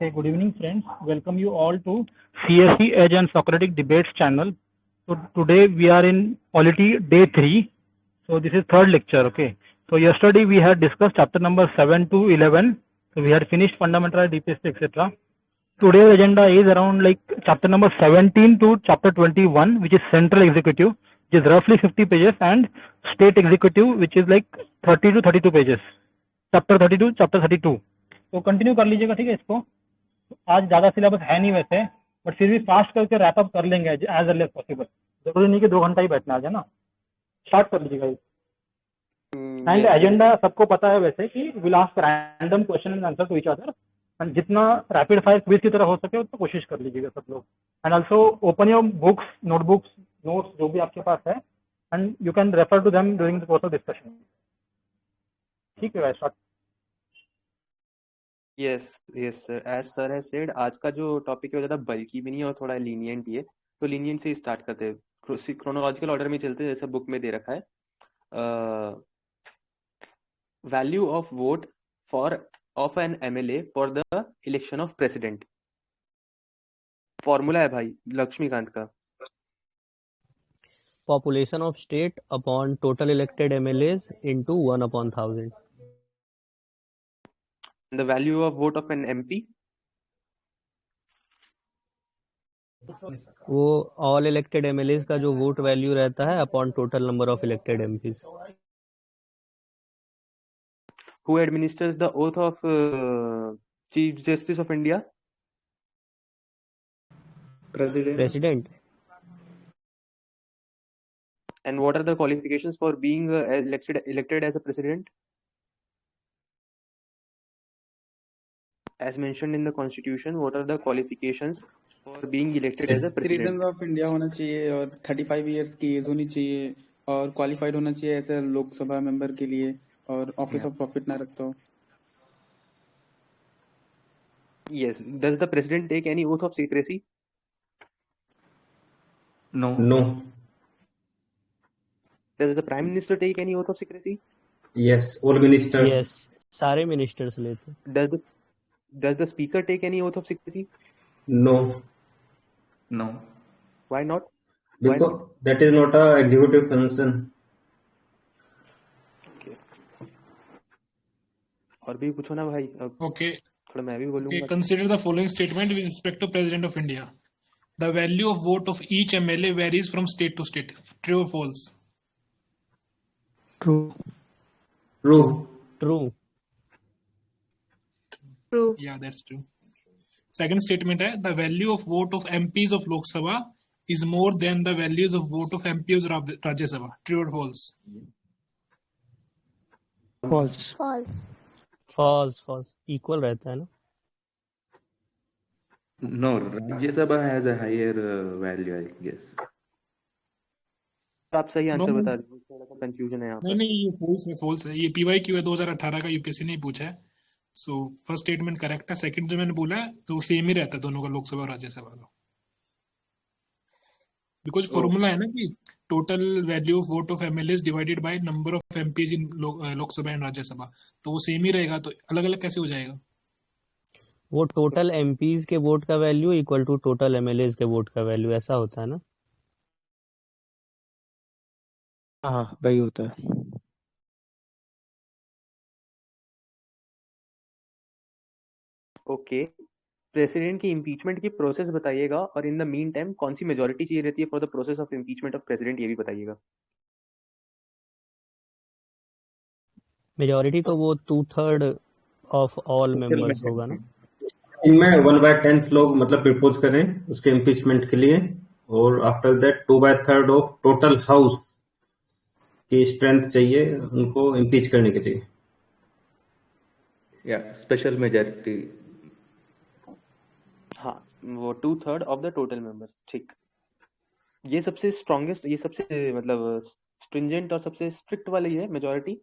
Okay, good evening, friends. Welcome you all to CSE Edge and Socratic Debates channel. So today we are in polity day 3. So this is third lecture. Okay. So yesterday we had discussed chapter number 7 to 11. So we had finished fundamental DPST, etc. Today's agenda is around like chapter number 17 to chapter 21, which is central executive, which is roughly 50 pages, and state executive, which is like 30 to 32 pages. Chapter 32, chapter 32. तो continue कर लीजिएगा, ठीक है। इसको आज ज्यादा syllabus है नहीं वैसे, बट फिर भी फास्ट करके रैप अप कर लेंगे एज अर्ली एज पॉसिबल। जरूरी नहीं कि 2 घंटा ही बैठना आज, है ना। स्टार्ट कर लीजिएगा। एंड एजेंडा सबको पता है वैसे कि will ask random question and answer to each other, and जितना रैपिड फायर क्विज की तरह हो सके उतना कोशिश कर लीजिएगा सब लोग। And also open your books, notebooks, notes जो भी आपके पास है, and you can refer to them during the course of discussion. ठीक है, start. Yes sir, as sir has said, आज का जो टॉपिक है वो ज़्यादा बल्कि भी नहीं है और थोड़ा लीनियंट ही है, तो लीनियंट से ही स्टार्ट करते हैं। क्रोनोलॉजिकल ऑर्डर में चलते हैं जैसे बुक में दे रखा है। Value of vote for of N MLA for the election of president. Formula है भाई लक्ष्मीकांत का। Population of state upon total elected MLAs into 1/1000. The value of vote of an MP? वो all elected MLAs का जो vote value रहता है upon total number of elected MPs. Who administers the oath of Chief Justice of India? President. And what are the qualifications for being elected as a president? As mentioned in the constitution, what are the qualifications for being elected as a president? Citizens of India होना चाहिए और 35 years की as होनी चाहिए और qualified होना चाहिए ऐसे लोकसभा मेंबर के लिए, और ऑफिस ऑफ प्रॉफिट ना रखता हो। Yes. Does the president take any oath of secrecy? No. Does the prime minister take any oath of secrecy? Yes, all ministers. Yes, सारे मिनिस्टर्स लेते. Does the speaker take any oath of secrecy? No. Why not? Because that is not a executive function. Okay. और भी पूछो ना भाई। Okay. थोड़ा मैं भी बोलूँगा। Okay, consider the following statement with respect to President of India. The value of vote of each MLA varies from state to state. True or false? True. Yeah, that's true. Second statement है, the value of vote of MPs of Lok Sabha is more than the values of vote of MPs of Rajya Sabha. True or false? False. Equal रहता है ना. No, Rajya Sabha has a higher value, I guess. आप सही answer No. बता दीजिए, थोड़ा सा confusion है यहाँ पर। नहीं, ये false है। ये PYQ है 2018 का, यूपीएससी ने पूछा है। सो फर्स्ट स्टेटमेंट करेक्ट है। सेकंड जो मैंने बोला है तो सेम ही रहता है दोनों का, लोकसभा और राज्यसभा का। बिकॉज फॉर्मूला है ना कि total value of vote of MLAs divided by number of MPs in Lok Sabha and Rajya Sabha, तो वो सेम ही रहेगा, तो अलग अलग कैसे हो जाएगा? वो टोटल MPs के वोट का value equal to total MLAs के वोट का वैल्यू, ऐसा होता है ना. हाँ वही होता है. ओके, प्रेसिडेंट की इम्पीचमेंट की प्रोसेस बताइएगा, और इन द मीन टाइम कौन सी मेजोरिटी चाहिए रहती है for the process of impeachment of president, ये भी बताइएगा. मेजॉरिटी तो वो 2/3 ऑफ ऑल मेंबर्स होगा ना. इनमें 1/10 लोग मतलब प्रपोज करें उसके इम्पीचमेंट के लिए, और after that 2/3 of total house की स्ट्रेंथ चाहिए उनको इम्पीच करने के लिए. Special majority. हाँ, वो 2/3 ऑफ द टोटल मेंबर्स. ठीक, ये सबसे स्ट्रॉन्गेस्ट, ये सबसे मतलब स्ट्रिंजेंट और सबसे स्ट्रिक्ट वाली है मेजॉरिटी.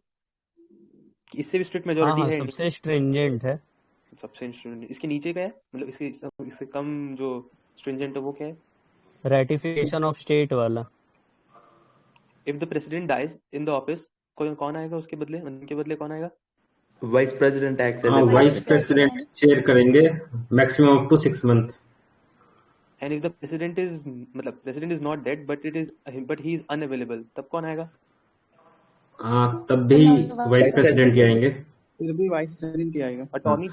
इससे भी स्ट्रिक्ट मेजॉरिटी है? सबसे स्ट्रिंजेंट है. सबसे स्ट्रिंजेंट. इसके नीचे क्या है, मतलब इससे कम जो स्ट्रिंजेंट है वो क्या है? रैटिफिकेशन ऑफ स्टेट वाला. If the president dies in the office, कौन आएगा उसके बदले, उनके बदले कौन आएगा? Vice President acts as हाँ, a vice vice president president. Chair करेंगे maximum up to 6 month. And if the president is मतलब president is not dead but he is unavailable, तब कौन आएगा? हाँ, तब भी Then वाइस vice प्रेसिडेंट ही president. आएंगे। फिर भी वाइस प्रेसिडेंट ही आएगा। हाँ, अटॉर्नी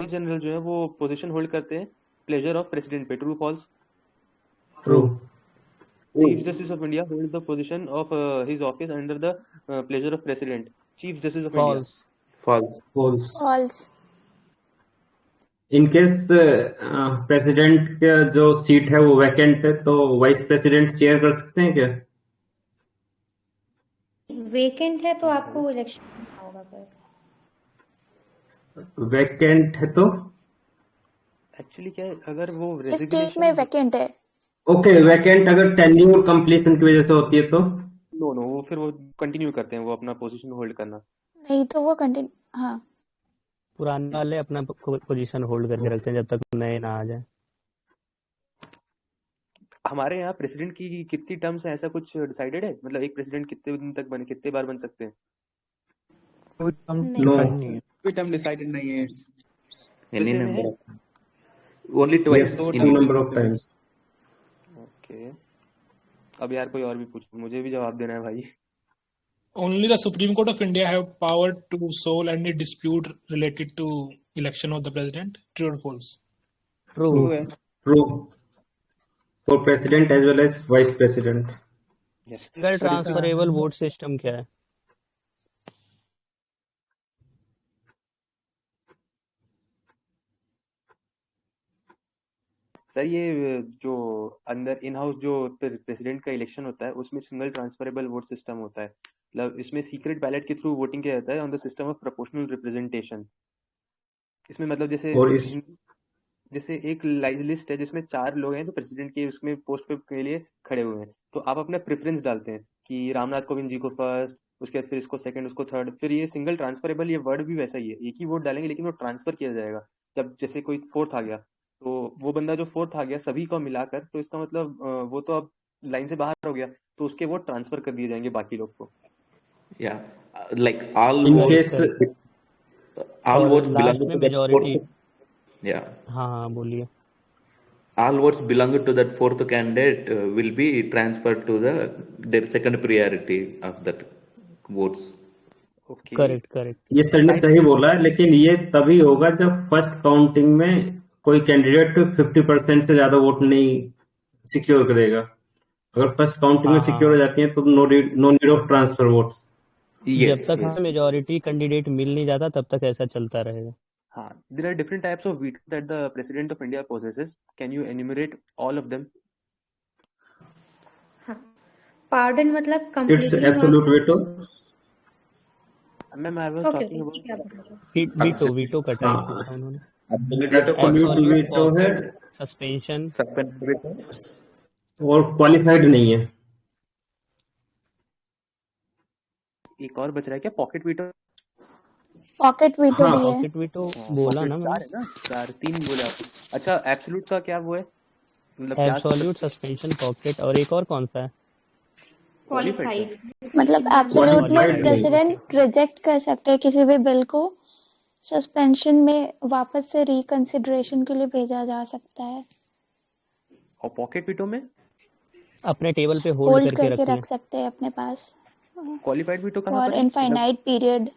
जनरल जो है वो पोजीशन होल्ड करते हैं प्लेजर ऑफ प्रेसिडेंट पे, true false? True. Chief justice of India hold the position of his office under the pleasure of president, chief justice of India. False. False. False. False. In case president का जो seat है वो vacant है तो vice president chair कर सकते हैं क्या? वेकेंट है तो आपको इलेक्शन करना होगा फिर। वैकेंट है तो एक्चुअली क्या है, अगर वो जिस केस में रेजिग्नेशन वैकेंट है, ओके, वैकेंट अगर टेन्योर कंप्लीशन की वजह से होती है तो नो वो फिर वो कंटिन्यू करते हैं वो अपना पोजीशन होल्ड करना। नहीं तो वो कंटिन्यू, हाँ पुराने वाले अपना पोजीशन होल्ड करके रखते हैं जब तक नए ना आ जाए। हमारे यहाँ प्रेसिडेंट की कितनी टर्म्स है, ऐसा कुछ डिसाइडेड है? मतलब एक प्रेसिडेंट कितने दिन तक बने, कितने बार बन सकते हैं? कोई टर्म नहीं। नो। डिफाइन नहीं है। कोई टर्म डिसाइडेड नहीं है। Any वैसे में number है? of only twice यस, दो in two term number of decided है। टाइम्स। ओके, अब यार कोई और भी पूछो, मुझे भी जवाब देना है भाई। Only the Supreme Court of India have power to solve any dispute related to election of the president. True or false? True. True है। True for president as well as vice president. Yes single transferable vote system क्या है? Sir, ये जो अंदर in house जो president का election होता है उसमें सिंगल ट्रांसफरेबल वोट सिस्टम होता है। मतलब इसमें सीक्रेट बैलेट के थ्रू वोटिंग किया जाता है on the system of proportional representation. इसमें मतलब और इस जैसे एक लिस्ट है जिसमें 4 लोग हैं तो प्रेसिडेंट के उसमें पोस्ट पे के लिए खड़े हुए हैं, तो आप अपना प्रेफरेंस डालते हैं कि रामनाथ कोविंद जी को फर्स्ट, उसके बाद फिर इसको सेकंड, उसको थर्ड। फिर ये सिंगल ट्रांसफरेबल, ये वर्ड भी वैसा ही है, एक ही वोट डालेंगे लेकिन वो ट्रांसफर किया जाएगा। जब जैसे कोई फोर्थ आ गया तो वो बंदा जो फोर्थ आ गया सभी को मिलाकर, तो इसका मतलब वो तो अब लाइन से बाहर हो गया, तो उसके वोट ट्रांसफर कर दिए जाएंगे बाकी लोग को। Yeah, like all इन votes, केस all और votes belong लास्ट to में that मेजोरिटी। fourth. Yeah, हाँ बोलिए। all votes belong to that fourth candidate will be transferred to their second priority of that votes. Okay, correct correct. ये sir ने सही बोला है, लेकिन ये तभी होगा जब फर्स्ट काउंटिंग में कोई कैंडिडेट 50% से ज्यादा वोट नहीं सिक्योर करेगा। अगर फर्स्ट काउंटिंग में हाँ सिक्योर हो हाँ, जाती है तो no need of transfer votes. जब Yes, तक yes. हमें मेजोरिटी कैंडिडेट मिल नहीं जाता तब तक ऐसा चलता रहेगा। हाँ, there are different types of veto that the president of India possesses. Can you enumerate all of them? हाँ पार्डन मतलब it's completely absolute veto. Ma'am, I was okay talking okay ठीक about है, आप बोलो। वीटो वीटो का type हाँ, पूछा उन्होंने। एब्सोल्यूट वेटो है सस्पेंशन। Suspend veto. और क्वालिफाइड नहीं है। एक और बच रहा है क्या, पॉकेट वीटो? पॉकेट वीटो हाँ, भी है। पॉकेट वीटो बोला ना चार मैंने। है ना, 3 बोले आप। अच्छा, एब्सोल्यूट का क्या वो है, मतलब क्या एब्सोल्यूट, सस्पेंशन, पॉकेट और एक और कौन सा है? क्वालिफाइड? मतलब एब्सोल्यूट में Qualified नहीं। प्रेसिडेंट रिजेक्ट कर सकते हैं किसी भी बिल को, सस्पेंशन में वापस से रिकंसिडरेशन के लिए भेजा जा सकता है, और पॉकेट वीटो में अपने टेबल पे होल्ड होल्ड करके करके रखना। रख सकते हैं अपने पास क्वालिफाइड वीटो कहाँ फॉर पर है? Infinite period.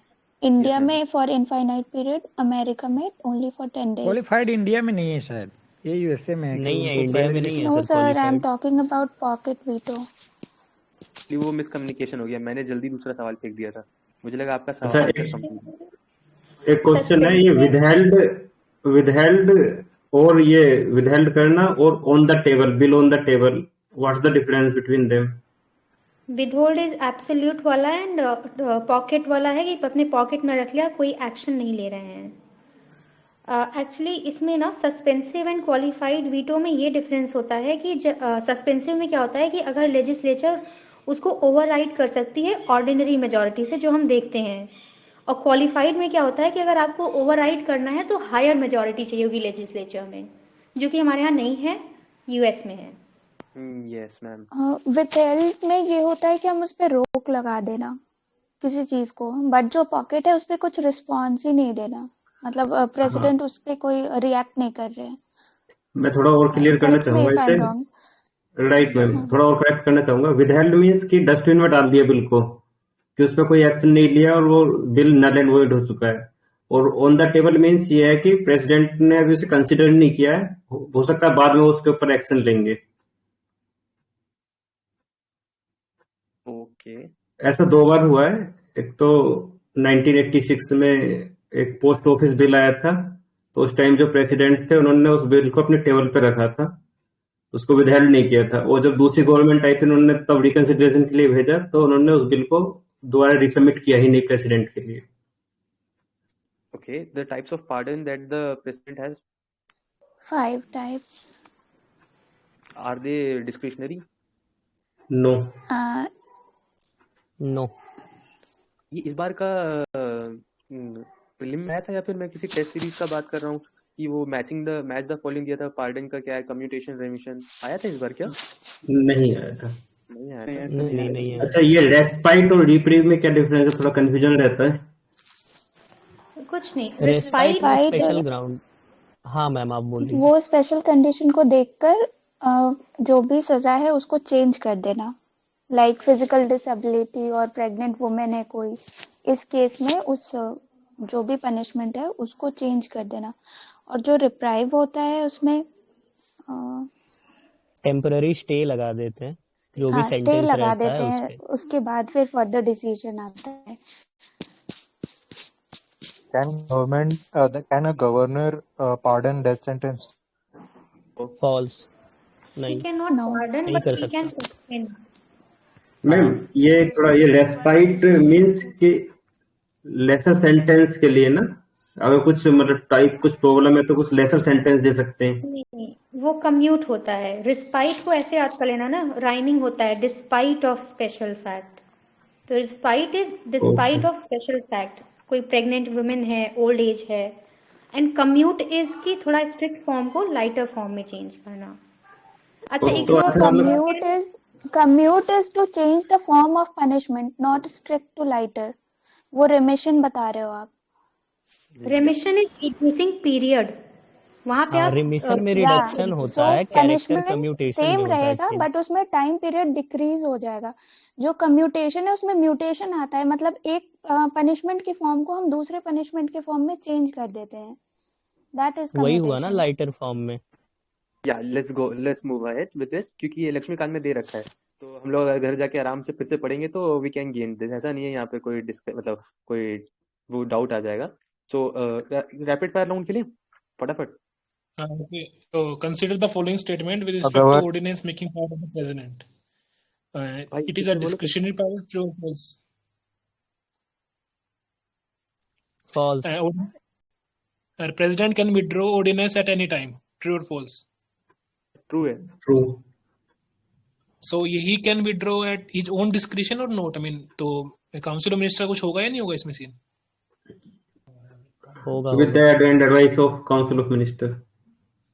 India ma'am. में फॉर इनफाइनाइट पीरियड, अमेरिका में only for 10 days. Qualified India में नहीं है शायद, ये यूएसए में है कि नहीं है, उनको इंडिया पहले में से नहीं है no sir sir, I am qualified. Talking about pocket veto. वो मिसकम्युनिकेशन हो गया, मैंने जल्दी दूसरा सवाल फेंक दिया था, मुझे लगा आपका अच्छा, सवाल आंसर कंप्लीट। एक क्वेश्चन है, ये विदहेल्ड और ये विदहेल्ड करना और on the table, bill on the table, what's the difference between them? Withhold is absolute वाला एंड पॉकेट वाला है कि अपने पॉकेट में रख लिया, कोई एक्शन नहीं ले रहे हैं। एक्चुअली इसमें ना सस्पेंसिव एंड क्वालिफाइड वीटो में ये डिफरेंस होता है कि सस्पेंसिव में क्या होता है कि अगर लेजिस्लेचर उसको ओवरराइड कर सकती है ऑर्डिनरी मेजॉरिटी से, जो हम देखते हैं, और क्वालिफाइड में क्या होता है कि अगर आपको ओवरराइड करना है तो हायर मेजॉरिटी चाहिए होगी लेजिस्लेचर में, जो कि हमारे यहाँ नहीं है, यूएस में है। Yes ma'am. विथहेल्ड में ये होता है कि हम उस पर रोक लगा देना, किसी चीज को, बट जो पॉकेट है उस पे कुछ रिस्पॉन्स ही नहीं देना, मतलब हाँ प्रेसिडेंट उस पे कोई रिएक्ट नहीं कर रहे हैं। मैं थोड़ा और क्लियर करना करेक्ट मी चाहूंगा इफ आई इसे। Am wrong. राइट मैम, थोड़ा और करेक्ट करना चाहूंगा। विदहेल्ड मीन्स कि डस्टबिन में डाल दिया बिल को, कि उस पर कोई एक्शन नहीं लिया और वो बिल नल एंड वॉइड हो चुका है। और ऑन द टेबल मीन्स ये है कि प्रेसिडेंट ने अभी उसे कंसिडर नहीं किया है, हो सकता है बाद में वो उसके ऊपर एक्शन लेंगे। ओके ऐसा 2 बार हुआ है। एक तो 1986 में एक पोस्ट ऑफिस बिल आया था, तो उस टाइम जो प्रेसिडेंट थे उन्होंने उस बिल को अपने टेबल पे रखा था, उसको विदहेल्ड नहीं किया था। और जब दूसरी गवर्नमेंट आई थी उन्होंने तब रिकंसिडरेशन के लिए भेजा, तो उन्होंने उस बिल को दोबारा रिसबमिट किया ही नहीं प्रेसिडेंट के लिए। okay, the types of pardon that the president has, 5 types. are they discretionary? No. No. ये इस बार का प्रीलिम में आया था या फिर मैं किसी टेस्ट सीरीज का बात कर रहा हूँ कि वो मैच द फॉलोइंग दिया था, पार्डन का क्या है, कम्यूटेशन, रेमिशन आया था इस बार क्या? नहीं आया था। नहीं आया नहीं था। ऐसा नहीं नहीं नहीं आया। नहीं है। अच्छा, ये रेस्पाइट और रिप्रीव में क्या डिफरेंस है? थोड़ा कंफ्यूजन रहता है। कुछ नहीं, रेस्पाइट रिस्पाइट में Respite स्पेशल ग्राउंड। हाँ मैम आप बोल लीजिए। वो स्पेशल कंडीशन को देखकर जो भी सजा है उसको चेंज कर देना, लाइक फिजिकल डिसेबिलिटी और प्रेग्नेंट वुमेन है कोई, इस केस में उस जो भी पनिशमेंट है उसको चेंज कर देना। और जो रिप्राइव होता है उसमें टेम्पररी स्टे लगा देते हैं, जो भी हाँ स्टे सेंटेंस लगा रहता देते है उस हैं, पे। उसके बाद फिर फर्दर डिसीजन आता है। Can a governor pardon death sentence? False. he नहीं cannot नो pardon नहीं but कर he can सकता। suspend. मैम हाँ ये थोड़ा ये रेस्पाइट मीन्स कि लेसर सेंटेंस के लिए ना, अगर कुछ मतलब टाइप कुछ प्रॉब्लम है तो कुछ लेसर सेंटेंस दे सकते हैं। नहीं, वो कम्यूट होता है। रिस्पाइट को ऐसे याद कर लेना ना, राइमिंग होता है डिस्पाइट ऑफ स्पेशल फैक्ट। तो respite is despite okay. Of special fact, कोई प्रेग्नेंट वुमेन है, ओल्ड एज है। एंड कम्यूट इज की थोड़ा स्ट्रिक्ट फॉर्म को लाइटर फॉर्म में चेंज करना। अच्छा, एक तो जो अच्छा मतलब commute is to change the form of punishment, not strict to lighter. वो रेमिशन बता रहे हो आप। रेमिशन इज रिड्यूसिंग पीरियड, वहां पे हाँ आप रिमिशन में या रिडक्शन होता सो है, कैरेक्टर पनिशमेंट कम्यूटेशन में सेम होता है रहेगा चेंज। बट उसमें टाइम पीरियड डिक्रीज हो जाएगा। जो कम्यूटेशन है उसमें म्यूटेशन आता है, मतलब एक पनिशमेंट की फॉर्म को हम दूसरे पनिशमेंट के फॉर्म में चेंज कर देते हैं, दैट इज वही हुआ ना कम्यूटेशन। लाइटर फॉर्म में। या let's move ahead with this, क्योंकि ये लक्ष्मीकांत में दे रखा है, तो हम लोग अगर घर जाके आराम से फिर से पढ़ेंगे तो वी कैन गेन दिस। ऐसा नहीं है यहाँ पे कोई मतलब कोई वो डाउट आ जाएगा। सो रैपिड फायर राउंड के लिए फटाफट। Okay. So consider the following statement with A respect to governor ordinance making power of the president. भाई It is फिर a से बोलो। discretionary power. True or false? False. President can withdraw ordinance at any time. True or false? True है। True. So he can withdraw at his own discretion or not? I mean, तो council of minister कुछ होगा या नहीं होगा इसमें scene? होगा with होगा। The advice of council of minister.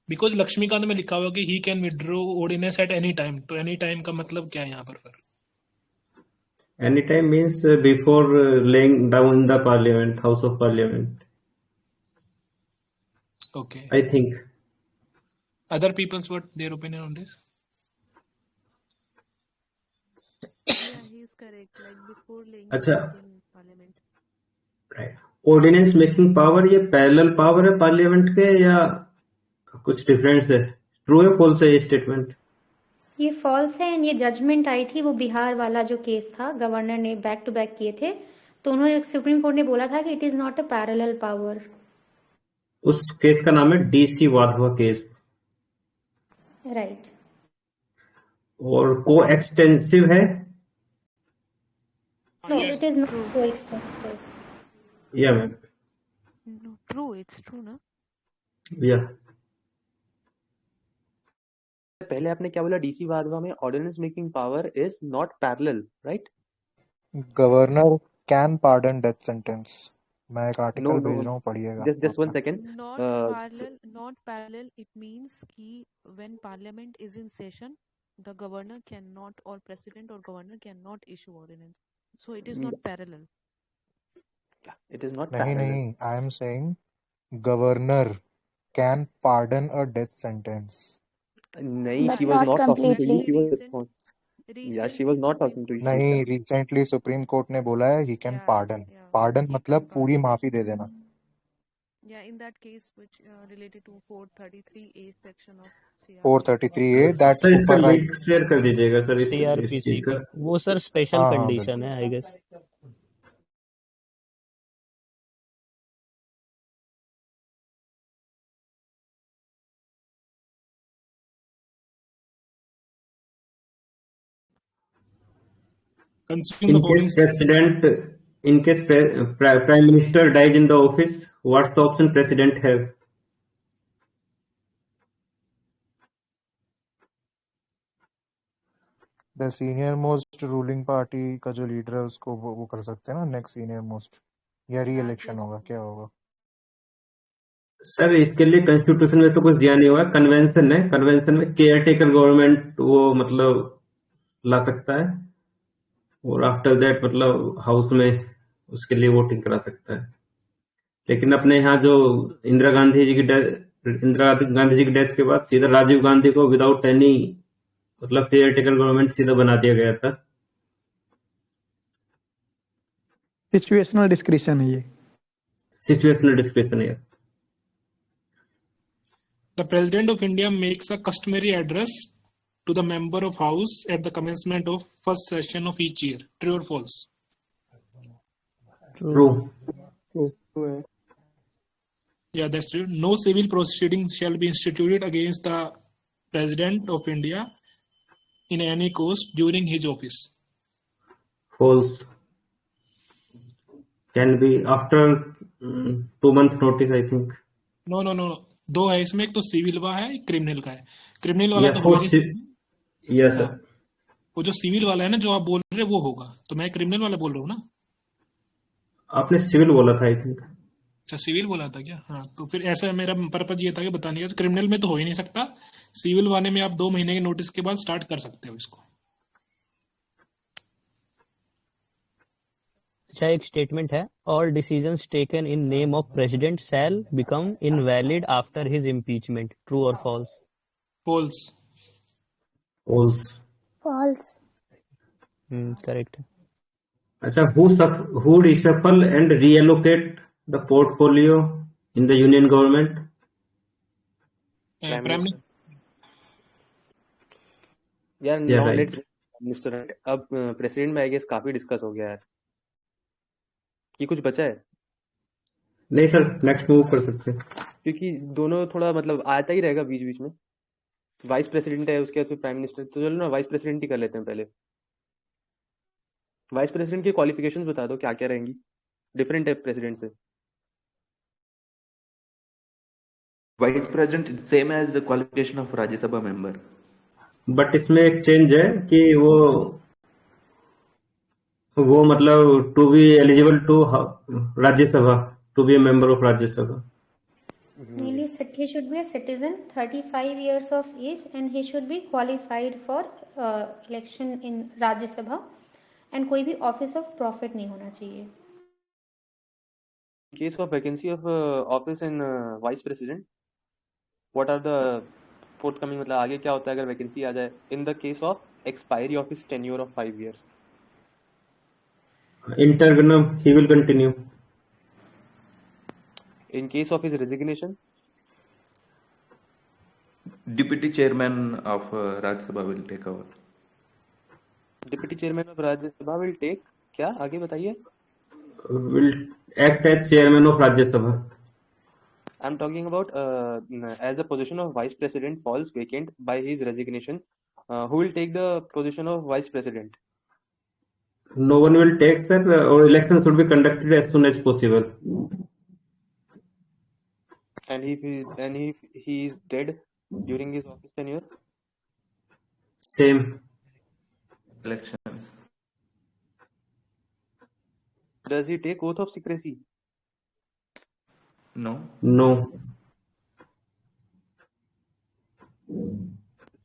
Because Laxmikanth में लिखा हुआ कि he can withdraw ordinance at any time, तो एनी टाइम का मतलब क्या है यहाँ पर? Any time means before laying down the parliament, house of parliament, Okay. I think. Other people's what their opinion on this? Yeah, he is correct. Like before laying अच्छा, down in parliament. Right. Ordinance making power ये parallel power है parliament के या कुछ difference है? True है false है ये स्टेटमेंट? ये फॉल्स है। एंड ये जजमेंट आई थी, वो बिहार वाला जो केस था, गवर्नर ने बैक टू बैक किए थे, तो उन्होंने सुप्रीम कोर्ट ने बोला था कि it is not a parallel power. उस केस का नाम है डीसी वाधवा केस। राइट। और को एक्सटेंसिव है no, it is not True. So extensive. या ma'am? No, true. It's true, na? या पहले आपने क्या बोला? डीसी वाधवा में ordinance making power is not parallel, right? governor can pardon death sentence. मैं एक नो आर्टिकल नो, भेज रहा हूँ, पढ़िएगा जस्ट वन उसमें। Second. Not parallel. Not parallel. It means कि when parliament is in session, the governor cannot or president or governor cannot issue ordinance. So it is not parallel. It is not नहीं parallel. नहीं, I am saying governor can pardon a death sentence. नहीं, But she was not not talking to you. completely. She was Recent, yeah, she was recently not Supreme talking to you. Court. नहीं, recently Supreme Court ने बोला है he can Yeah, pardon. yeah, Pardon he मतलब can पूरी pardon. माफी दे देना. Yeah, in that case, which related to 433A section of CRPC. 433A that sir इसका overrides. Link share कर दीजिएगा सर इस सीआरपीसी चीज का. का वो सर स्पेशल हाँ कंडीशन बिल्कुल. है I guess. Considering the In following case prime minister dies in the office, what's the option president have? The senior most ruling party का जो लीडर है उसको वो कर सकते हैं ना नेक्स्ट सीनियर मोस्ट, या री इलेक्शन होगा, क्या होगा? सर इसके लिए कॉन्स्टिट्यूशन में तो कुछ दिया नहीं हुआ, कन्वेंशन है. कन्वेंशन में केयर टेकर गवर्नमेंट वो मतलब ला सकता है, और आफ्टर दैट मतलब हाउस में उसके लिए वोटिंग करा सकता है. लेकिन अपने यहाँ जो इंदिरा गांधी जी की डेथ के बाद सीधा राजीव गांधी को विदाउट एनी मतलब केयर टेकर गवर्नमेंट सीधा बना दिया गया था. सिचुएशनल डिस्क्रिप्शन है ये. सिचुएशनल डिस्क्रिप्शन है. The President of India makes a customary address to the member of House at the commencement of first session of each year. True or false? True. Yeah, that's true. No civil proceeding shall be instituted against the President of India in any cause during his office. False. Can be after 2 month notice, I think. No. दो है इसमें, एक तो civil वाला है, एक criminal का है. क्रिमिनल वाला Yeah, तो for हो नहीं. yes sir. वो जो सिविल वाला है ना जो आप बोल रहे हैं वो होगा, तो मैं क्रिमिनल वाला बोल रहा हूँ ना. आपने सिविल बोला था आई थिंक. अच्छा सिविल बोला था क्या? हाँ, तो फिर ऐसा मेरा पर्पज ये था कि बताने का, तो क्रिमिनल में तो हो ही नहीं सकता. सिविल वाले में आप 2 महीने के नोटिस के बाद स्टार्ट कर सकते हो इसको. अच्छा एक स्टेटमेंट है, all decisions taken in name of president shall become invalid after his impeachment. True और false? False. False. False. Correct है. अच्छा, who reshuffle and reallocate the portfolio in the union government? Prime minister. यार Yeah, now right. Let's minister. अब president में I guess काफी discuss हो गया है कि कुछ बचा है, नहीं सर, नेक्स्ट मूव कर सकते हैं. क्योंकि दोनों थोड़ा मतलब आता ही रहेगा बीच बीच में. वाइस प्रेसिडेंट है, उसके बाद फिर प्राइम मिनिस्टर, तो चलो ना वाइस प्रेसिडेंट ही कर लेते हैं पहले. वाइस प्रेसिडेंट की क्वालिफिकेशंस बता दो क्या क्या रहेंगी, डिफरेंट है प्रेसिडेंट से. Vice President is same as the qualification of Rajya Sabha member. But इसमें एक चेंज है कि वो मतलब to be eligible to Rajya Sabha, to be A member of Rajya Sabha. Mainly, he should be a citizen, 35 years of age, and he should be qualified for election in Rajya Sabha, and कोई भी office of profit नहीं होना चाहिए. In case of vacancy of office in vice president, what are the forthcoming, मतलब आगे क्या होता है अगर वैकेंसी आ जाए? In the case of expiry of his tenure of 5 years. Interregnum, he will continue. In case of his resignation, Deputy chairman of Rajya Sabha will take over. deputy chairman of Rajya Sabha will take, क्या आगे बताइए? Will act as chairman of Rajya Sabha. I'm talking about as the position of vice president falls vacant by his resignation, who will take the position of vice president? No one will take, sir, or election should be conducted as soon as possible. And if he is dead during his office tenure? Same. Elections. Does he take oath of secrecy? No. No.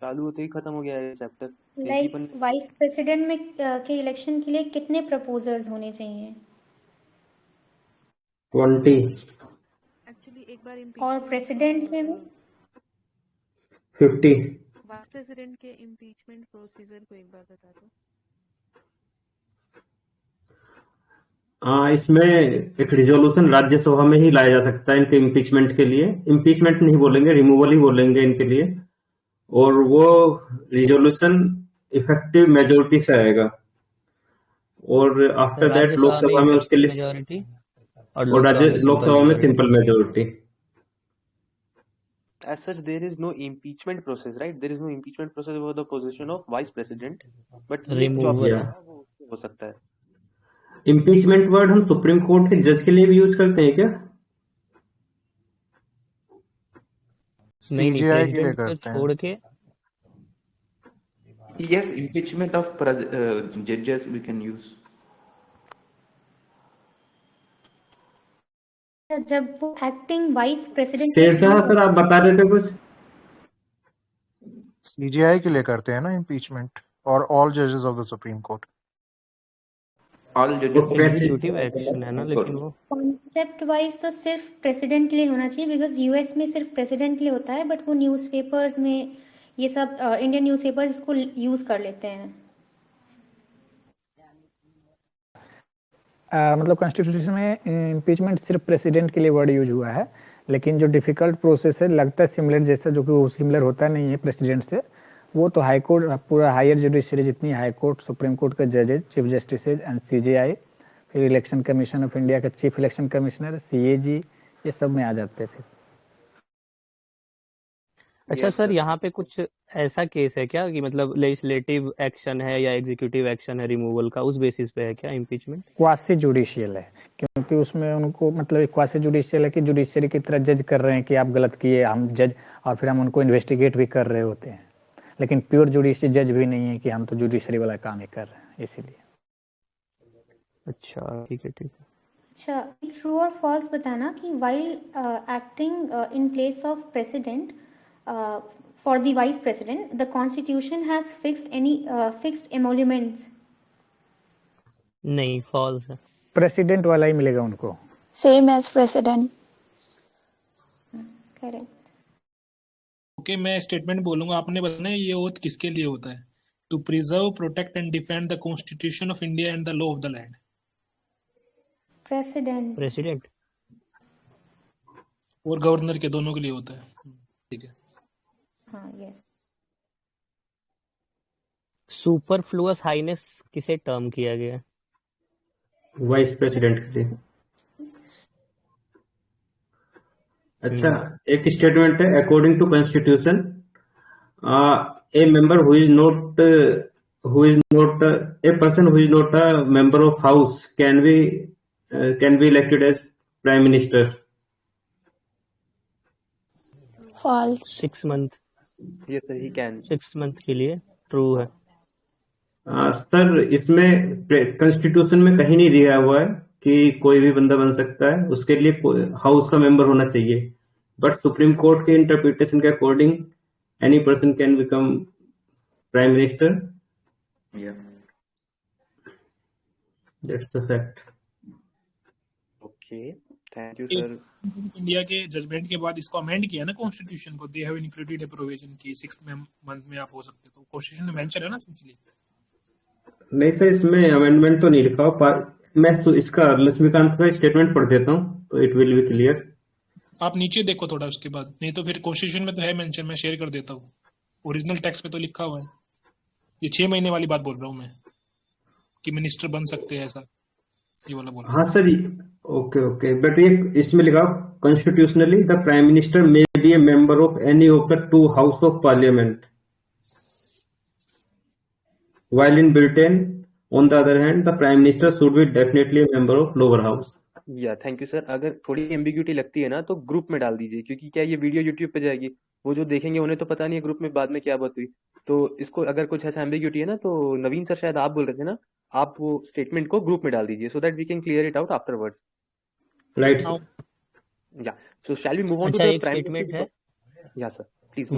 चालू होते ही खत्म हो गया है chapter. Like vice president में के election के लिए कितने प्रपोजर्स होने चाहिए? 20, एक्चुअली एक बार और इम्पीचमेंट प्रेसिडेंट के भी 50। वाइस प्रेसिडेंट के इम्पीचमेंट प्रोसीजर को एक बार बता दो। इसमें एक रिजोल्यूशन राज्यसभा में ही लाया जा सकता है इनके इम्पीचमेंट के लिए। इम्पीचमेंट नहीं बोलेंगे, रिमूवल ही बोलेंगे इनके लिए। और वो रिजोल्यूशन इफेक्टिव मेजोरिटी से आएगा, और आफ्टर दैट राज्यसभा में लोकसभा में उसके इफेक्टिव लिए, मेजोरिटी और और लोकसभा में सिंपल लोकसभा में majority. Simple majority. As such, there is no impeachment process, right? There is no impeachment process for the position of vice president, but ये जो आपने रिमूवल है। कहा वो उससे हो सकता है। इम्पीचमेंट वर्ड हम सुप्रीम कोर्ट के जज के लिए भी यूज करते हैं क्या? नहीं नहीं, सीजीआई के लिए प्रेसिडेंट को करते हैं। छोड़ के Yes, impeachment of judges we can use. जब वो acting vice president Shershah sir आप बता रहे थे कुछ? सीजीआई के लिए करते हैं ना इम्पीचमेंट, और ऑल जजेस of the supreme court. All judges can executive action है ना, लेकिन वो कॉन्सेप्ट वाइज तो सिर्फ प्रेसिडेंट के लिए होना चाहिए, बिकॉज यूएस में सिर्फ प्रेसिडेंट के लिए होता है, बट वो न्यूज़पेपर्स में ये सब इंडियन न्यूज़पेपर्स इसको यूज कर लेते हैं। मतलब कॉन्स्टिट्यूशन में इम्पीचमेंट सिर्फ प्रेसिडेंट के लिए वर्ड यूज हुआ है, लेकिन जो डिफिकल्ट प्रोसेस है लगता है सिमिलर जैसा, जो कि वो सिमिलर होता नहीं है प्रेसिडेंट से, वो तो हाई कोर्ट, पूरा हायर जुडिशरी जितनी हाई कोर्ट, सुप्रीम कोर्ट के जजेज, चीफ जस्टिसेज एंड सीजेआई, फिर इलेक्शन कमीशन ऑफ इंडिया का चीफ इलेक्शन कमिश्नर, सीएजी, ये सब में आ जाते थे। अच्छा Yes, सर, sir. यहाँ पे कुछ ऐसा केस है क्या कि मतलब लेजिस्लेटिव एक्शन है या एग्जीक्यूटिव एक्शन है रिमूवल का, उस बेसिस पे है क्या इम्पीचमेंट? क्वासी जुडिशियल है, क्योंकि उसमें उनको मतलब क्वासी जुडिशियल है कि जुडिशरी की तरह जज कर रहे हैं कि आप गलत किए, हम जज, और फिर हम उनको इन्वेस्टिगेट भी कर रहे होते हैं, लेकिन प्योर जुडिशरी जज भी नहीं है कि हम तो जुडिशरी वाला काम ही कर रहे हैं, इसीलिए। अच्छा ठीक है ठीक है। अच्छा, ट्रू और फॉल्स बताना कि while acting in place of president for the vice president the constitution has fixed emoluments. नहीं, फॉल्स है। प्रेसिडेंट वाला ही मिलेगा उनको। Same as president. Correct. Okay, मैं स्टेटमेंट बोलूंगा, आपने बताना है ये ओथ किसके लिए होता है। To preserve, protect and defend the constitution of India and the law of the land. President. President और गवर्नर के दोनों के लिए होता है। ठीक है। हाँ, यस। सुपरफ्लुअस हाइनेस किसे टर्म किया गया है? वाइस प्रेसिडेंट के लिए। अच्छा, एक स्टेटमेंट है, according to constitution a member who is not a person who is not a member of house can be elected as prime minister. False. 6 month. Yes, sir, he can. 6 month के लिए true है। Sir इसमें constitution में कहीं नहीं दिया हुआ है कि कोई भी बंदा बन सकता है, उसके लिए हाउस का मेंबर होना चाहिए, बट सुप्रीम कोर्ट के इंटरप्रिटेशन के according any person can become prime minister. Yeah. That's the fact. Okay, thank you, sir. India के जजमेंट के बाद इसको अमेंड किया ना कॉन्स्टिट्यूशन को, they have included a provision की 6 मंथ में आप हो सकते हो, तो कॉन्स्टिट्यूशन में मेंशन है ना इसलिए। नहीं सर, इसमें अमेंडमेंट तो नहीं लिखा हुआ। मैं तो इसका लक्ष्मीकांत का स्टेटमेंट पढ़ देता हूँ तो इट विल बी क्लियर। आप नीचे देखो थोड़ा उसके बाद, नहीं तो फिर कॉन्स्टिट्यूशन में तो है मेंशन, मैं शेयर कर देता हूँ, ओरिजिनल टेक्स्ट में तो लिखा हुआ है। ये 6 महीने वाली बात बोल रहा हूँ मैं, कि मिनिस्टर बन सकते हैं, ऐसा ये वाला बोल रहा हूँ। हाँ सर, ओके, बट ये इसमें लिखा constitutionally the prime minister may be A member of any of the 2 house of parliament, while in Britain on the other hand the prime minister should be definitely a member of lower house। या thank you sir. अगर थोड़ी ambiguity लगती है ना तो group में डाल दीजिए, क्योंकि क्या ये वीडियो यूट्यूब पे जाएगी, वो जो देखेंगे उन्हें तो पता नहीं है ग्रुप में बाद में क्या बात हुई। तो इसको अगर कुछ ऐसा एम्बिग्यूटी है ना, तो नवीन सर शायद आप बोल रहे थे ना, आप वो स्टेटमेंट को ग्रुप में डाल दीजिए so that we can clear it out afterwards. Right. या so shall we move on to अच्छा, द एक प्राइम स्टेटमेंट है, या sir please.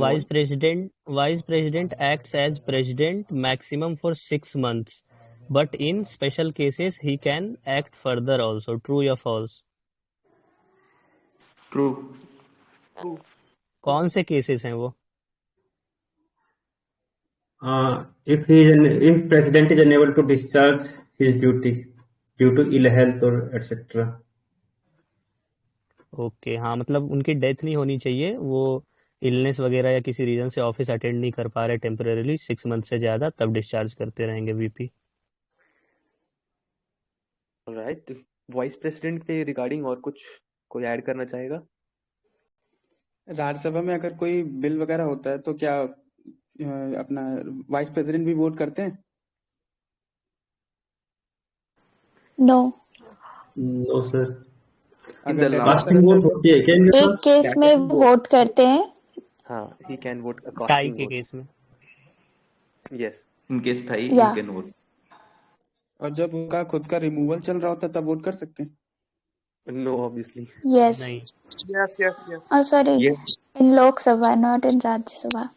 Vice President acts as President maximum for 6 months, but in special cases he can act further also. True या false? True. True. कौन से cases हैं वो? If president is unable to discharge his duty due to ill health or etc. Okay, हाँ मतलब उनकी death नहीं होनी चाहिए, वो इलनेस वगैरह या किसी रीजन से ऑफिस अटेंड नहीं कर पा रहे टेम्परेरीली 6 मंथ से ज़्यादा, तब डिस्चार्ज करते रहेंगे वीपी। राइट, वाइस प्रेसिडेंट पे रिगार्डिंग और कुछ कोई ऐड करना चाहेगा? राज्यसभा में अगर कोई बिल वगैरह होता है तो क्या अपना वाइस प्रेसिडेंट भी वोट करते हैं? नो, नो सर, In अगर the डेडलॉक last कास्टिंग रहता है वोट तो होती है क्या इनके एक पास? केस में कैटेगरी वोट, वोट करते हैं। हाँ, he can vote a tie casting के वोट। केस में। यस, in case tie, या he can vote. और जब उनका खुद का रिमूवल चल रहा होता है तब वोट कर सकते हैं? Know obviously. यस, नहीं, Yes, yes, yes. Sorry, Yes. In Lok Sabha not in Rajya Sabha.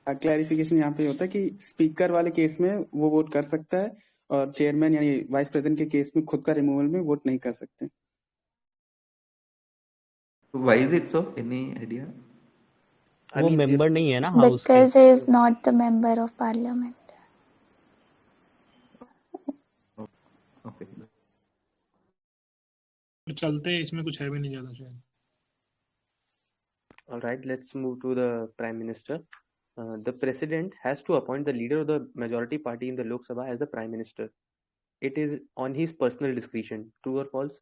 Clarification यहाँ पे होता है कि स्पीकर वाले केस में वो वोट कर सकता है और चेयरमैन यानी वाइस प्रेसिडेंट के केस में खुद का रिमूवल में वोट नहीं कर सकते। Why is it so? Any idea? आई वो मीन मेंबर नहीं है ना हाउस के। Because he is not the member of parliament. Okay. तो चलते हैं, इसमें कुछ है भी नहीं ज्यादा शायद। Alright, let's move to the prime minister. The president has to appoint the leader of the majority party in the Lok Sabha as the prime minister. It is on his personal discretion. True or false?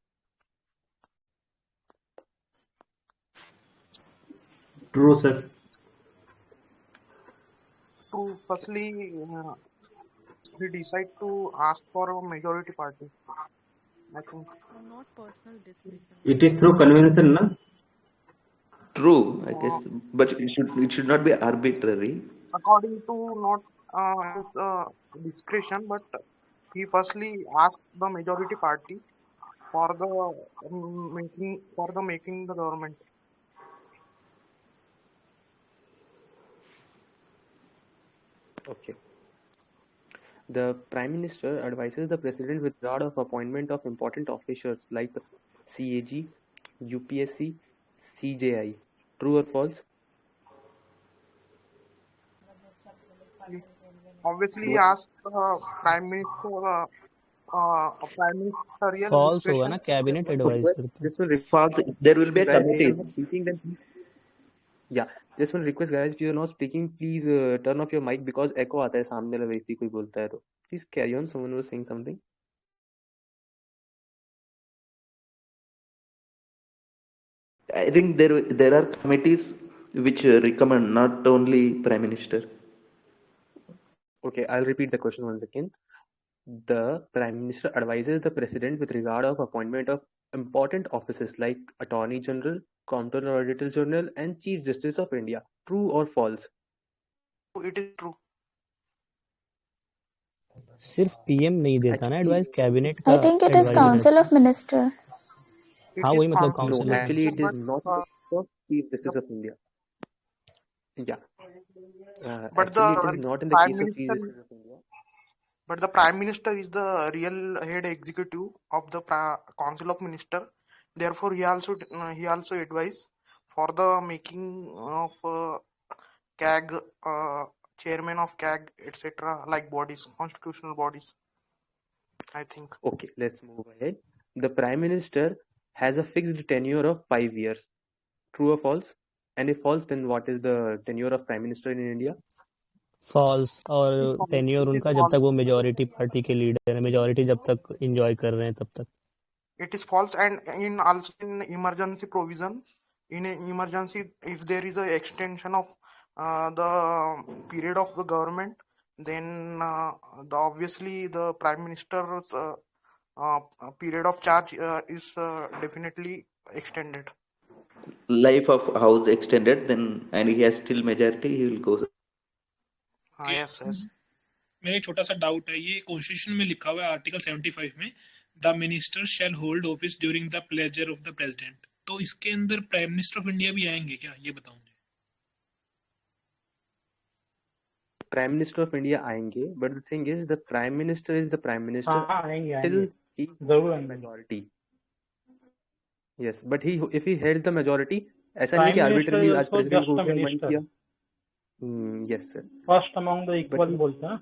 True sir. True. Firstly, he decide to ask for a majority party. I think. Not personal discretion. It is through convention ना? True, I guess, but it should not be arbitrary. According to not his discretion, but he firstly asked the majority party for the making the government. Okay. The prime minister advises the president with regard of appointment of important officers like CAG, UPSC, CJI. True or false? Obviously, he True or asked prime minister prime ministerial false होगा ना, discretion. Cabinet advice Request, करता है। just one request, False. There will be a guys, if committee. you're not speaking, then yeah, just one request, guys, if you're not speaking, please turn off your mic because echo आता है सामने वाला व्यक्ति कोई बोलता है तो. Please carry on. Someone was saying something. I think there are committees which recommend, not only prime minister. Okay, I'll repeat the question once again. The prime minister advises the president with regard of appointment of important offices like attorney general, comptroller auditor general, and chief justice of India. True or false? It is true. सिर्फ PM नहीं देता ना Actually, advice, cabinet का I think it is adviser council रहता of minister. It हाँ is वही मतलब no, council of actually it minister. is but not the chief justice of India. Yeah, but actually it the is not in the prime case of chief minister justice of India. but the prime minister is the real head executive of the council of minister. Therefore, he also advise for the making of CAG, chairman of CAG, etc. like bodies, constitutional bodies. I think. Okay, let's move ahead. The prime minister has a fixed tenure of 5 years. True or false? And if false, then what is the tenure of prime minister in India? False. It is और false. Tenure It is उनका जब false. तक वो majority party के leader है, majority जब तक enjoy कर रहे हैं तब तक। It is false, and also in emergency provision, in an emergency, if there is a extension of the period of the government, then obviously the prime minister's period of charge is definitely extended. Life of house extended, then and he has still majority, he will go. Yes, yes. मेरा एक छोटा सा doubt है, ये constitution में लिखा हुआ है आर्टिकल 75 में, the minister shall hold office during the pleasure of the president, तो इसके अंदर प्राइम मिनिस्टर ऑफ इंडिया भी आएंगे क्या, ये बताओ मुझे। Prime Minister of India आएंगे, but the thing is the Prime Minister is the Prime Minister हाँ आएंगे till आएंगे, he जरूर has आएंगे। majority. Yes, but if he holds the majority, ऐसा नहीं कि Prime Minister arbitrarily is आज also president just को a उठा appoint minister. किया. Yes, sir. First among the But equal बोलते हैं.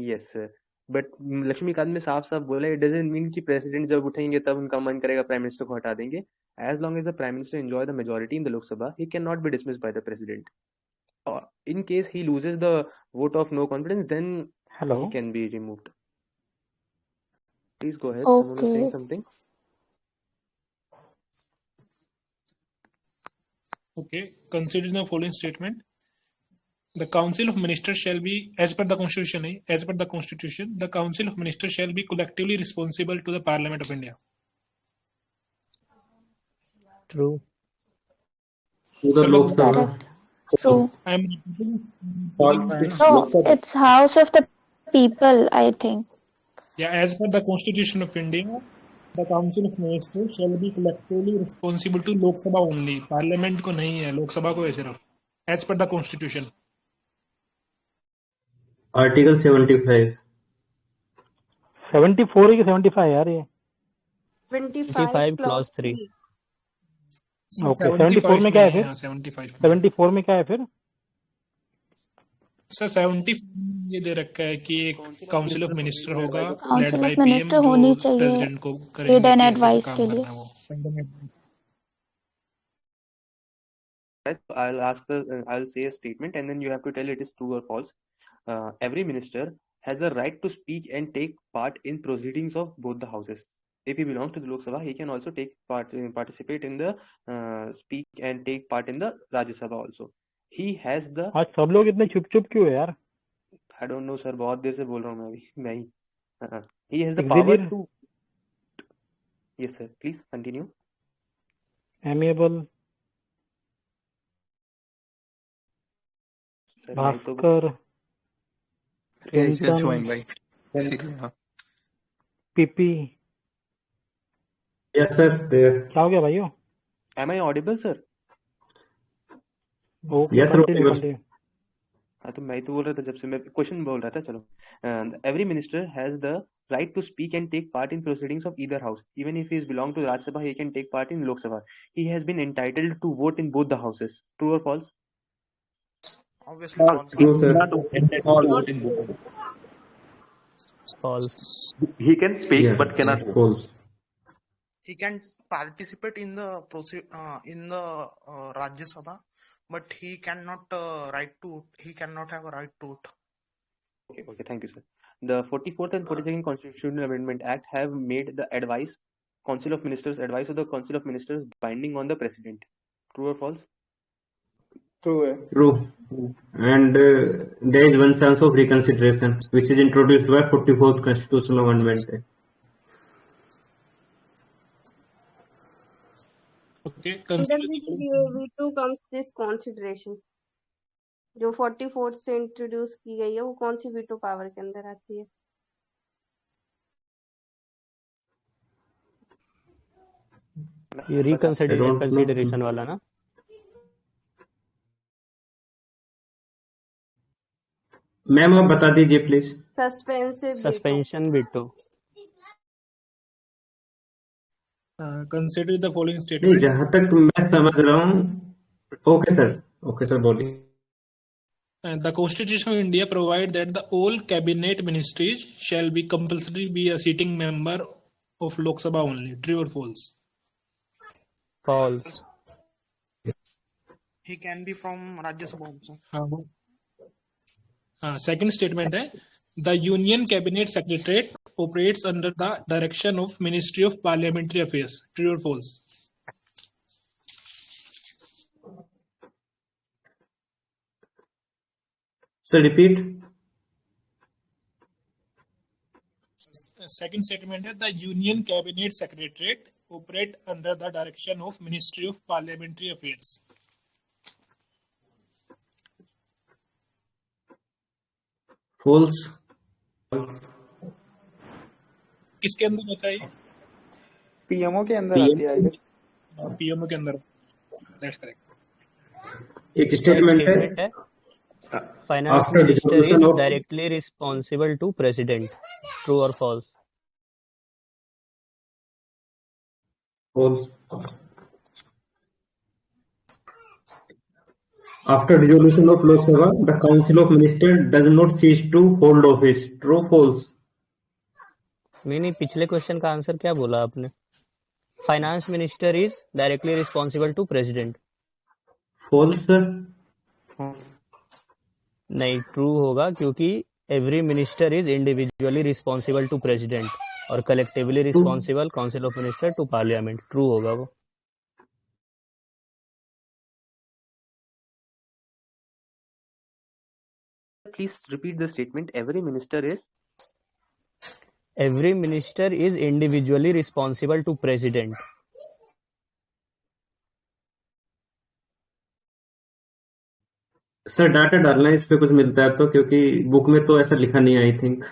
yes, sir. But लक्ष्मीकांत ने साफ साफ बोला, it doesn't mean कि president जब उठेंगे तब उनका मन करेगा prime minister को हटा देंगे. As long as the prime minister enjoy the majority in the Lok Sabha, he cannot be dismissed by the president. In case he loses the vote of no confidence, then he Hello. can be removed. Please go ahead. Someone was saying Okay. something. Okay, considering the following statement, the Council of Ministers shall be, as per the Constitution, the Council of Ministers shall be collectively responsible to the Parliament of India. True. To the Sir, Lok Sabha. Correct. True. I am repeating False. which No, Lok Sabha. it's House of the People, I think. Yeah, as per the Constitution of India, the Council of Ministers shall be collectively responsible to Lok Sabha only. Parliament को नहीं है, लोक सभा को है सिर्फ. As per the Constitution. Article 75. 74 है कि 75 यार ये. 25 clause 3. Okay, 74 में क्या है फिर? हाँ, 75 में. 74 में क्या है फिर? सर 74 में ये दे रखा है कि एक काउंसिल ऑफ मिनिस्टर होगा led council by of PM minister जो होनी चाहिए प्रेसिडेंट को एड करेंगे एंड कि ऐसे एडवाइस काम के करना लिए. है वो. Right? So I'll say a statement and then you have to tell it is true or false. Every minister has the right to speak and take part in proceedings of both the houses. If he belongs to the Lok Sabha, he can also participate in the speak and take part in the Rajya Sabha also. He has the. आज सब लोग इतने चुप चुप क्यों है यार? I don't know sir, बहुत देर से बोल रहा हूँ मैं ही. He has the power Exilier, to. Yes sir, please continue. amiable, Sir, मैं तो भास्कर, अरे जस्ट चिंतन, ज्वाइन भाई इसीलिए हाँ पीपी. Yes, sir. There. क्या हो गया भाइयों? Am I audible sir? Okay, Yes, sir. Continue continue. हाँ तो मैं तो बोल रहा था जब से मैं क्वेश्चन बोल रहा था. चलो. Every minister has the right to speak and take part in proceedings of either house. Even if he is belong to Rajya Sabha, he can take part in Lok Sabha. He has been entitled to vote in both the houses. True or false? Obviously false. True, sir. Not entitled to vote in both. False. He can speak Yeah. but cannot vote. False. He can participate in the Rajya Sabha, but he cannot he cannot have a right to vote. Okay, thank you, sir. The 44th and 42nd Constitutional Amendment Act have made the Council of Ministers advice of the Council of Ministers binding on the President. True or false? True है. True. And there is one chance of reconsideration, which is introduced by 44th Constitutional Amendment. Okay, Under consider which the following veto comes this consideration? जो 44 से introduce की गई है वो कौन सी veto power के अंदर आती है? ये I don't know. कंसिडरेशन वाला ना. मैम आप बता दीजिए please. Suspensive veto. Suspension veto. consider the following नहीं, statement. जहां तक मैं समझ रहा हूँ. ओके सर बोलिए. The Constitution of India provide that the all cabinet ministries shall be compulsory be a sitting member of Lok Sabha only. True or false? False. He can be from Rajya Sabha also. Second statement है the Union Cabinet Secretariat operates under the direction of Ministry of Parliamentary Affairs. True or false? Sir repeat. Second statement है the Union Cabinet Secretariat operate under the direction of Ministry of Parliamentary Affairs. False. किसके अंदर होता है ये? PMO के अंदर आती है आई गेस. पीएमओ के अंदर. That's correct. एक स्टेटमेंट है. Finance After minister dissolution is of- directly responsible to president. True और false? False. After dissolution of Lok Sabha, the Council of Ministers does not cease to hold office. True, false? नहीं, पिछले question का answer क्या बोला आपने? Finance minister is directly responsible to president. False, sir. नहीं, true होगा क्योंकि every minister is individually responsible to president और collectively responsible council of minister to parliament. True होगा वो. Please repeat the statement. Every minister is. Every minister is individually responsible to president. Sir data डालना है इस पे कुछ मिलता है तो, क्योंकि बुक में तो ऐसा लिखा नहीं है आई थिंक.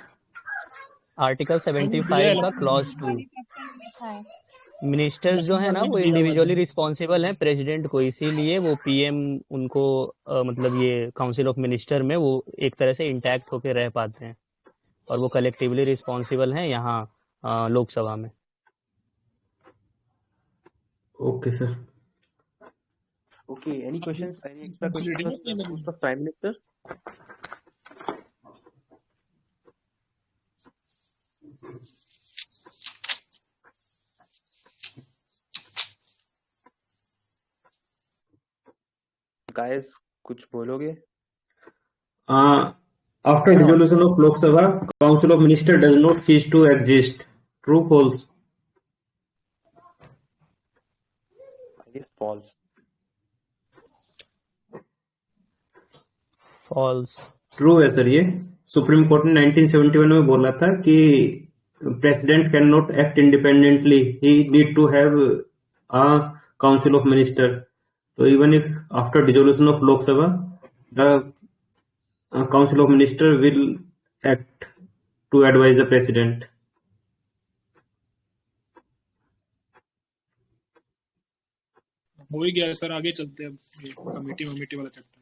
आर्टिकल 75 का क्लॉज 2. मिनिस्टर्स जो है ना वो इंडिविजुअली रिस्पॉन्सिबल हैं प्रेसिडेंट को, इसीलिए वो पीएम उनको मतलब ये काउंसिल ऑफ मिनिस्टर में वो एक तरह से इंटैक्ट होके रह पाते हैं और वो कलेक्टिवली रिस्पॉन्सिबल हैं यहाँ लोकसभा में. Okay sir. Okay. Any questions? Any extra questions for Prime Minister? Guys, कुछ बोलोगे? After dissolution of Lok Sabha, Council of Ministers does not cease to exist. True, false? I guess false. False. True है sir. ये supreme court ने 1971 में बोला था कि president can not act independently, he need to have a council of minister. तो even if after dissolution of Lok Sabha the council of minister will act to advise the president. हो ही गया सर. आगे चलते हैं. कमेटी वाला chapter.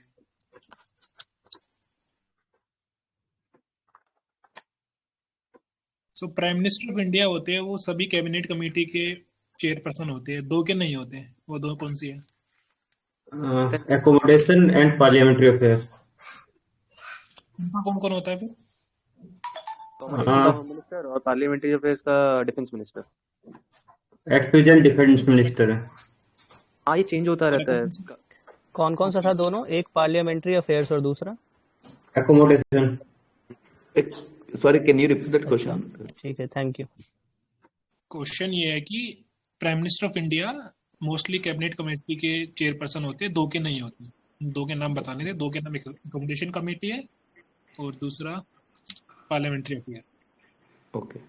So prime minister of India होते हैं वो सभी कैबिनेट कमेटी के चेयरपर्सन होते हैं. 2 के नहीं होते हैं. वो 2 कौन सी है? Accommodation and parliamentary affairs. कौन कौन होता है फिर? मिनिस्टर और पार्लियामेंट्री अफेयर्स का defence minister. At present defence minister है. हाँ, ये चेंज होता रहता है. कौन कौन सा था दोनों? एक पार्लियामेंट्री अफेयर्स और दूसरा accommodation. Sorry, can you repeat that question? ठीक है, थैंक यू. क्वेश्चन ये है कि prime minister of India mostly cabinet committee के चेयरपर्सन होते हैं. 2 के नहीं होते. 2 के नाम बताने थे. 2 के नाम एकोमोडेशन कमेटी है और दूसरा पार्लियामेंट्री अफेयर. Okay.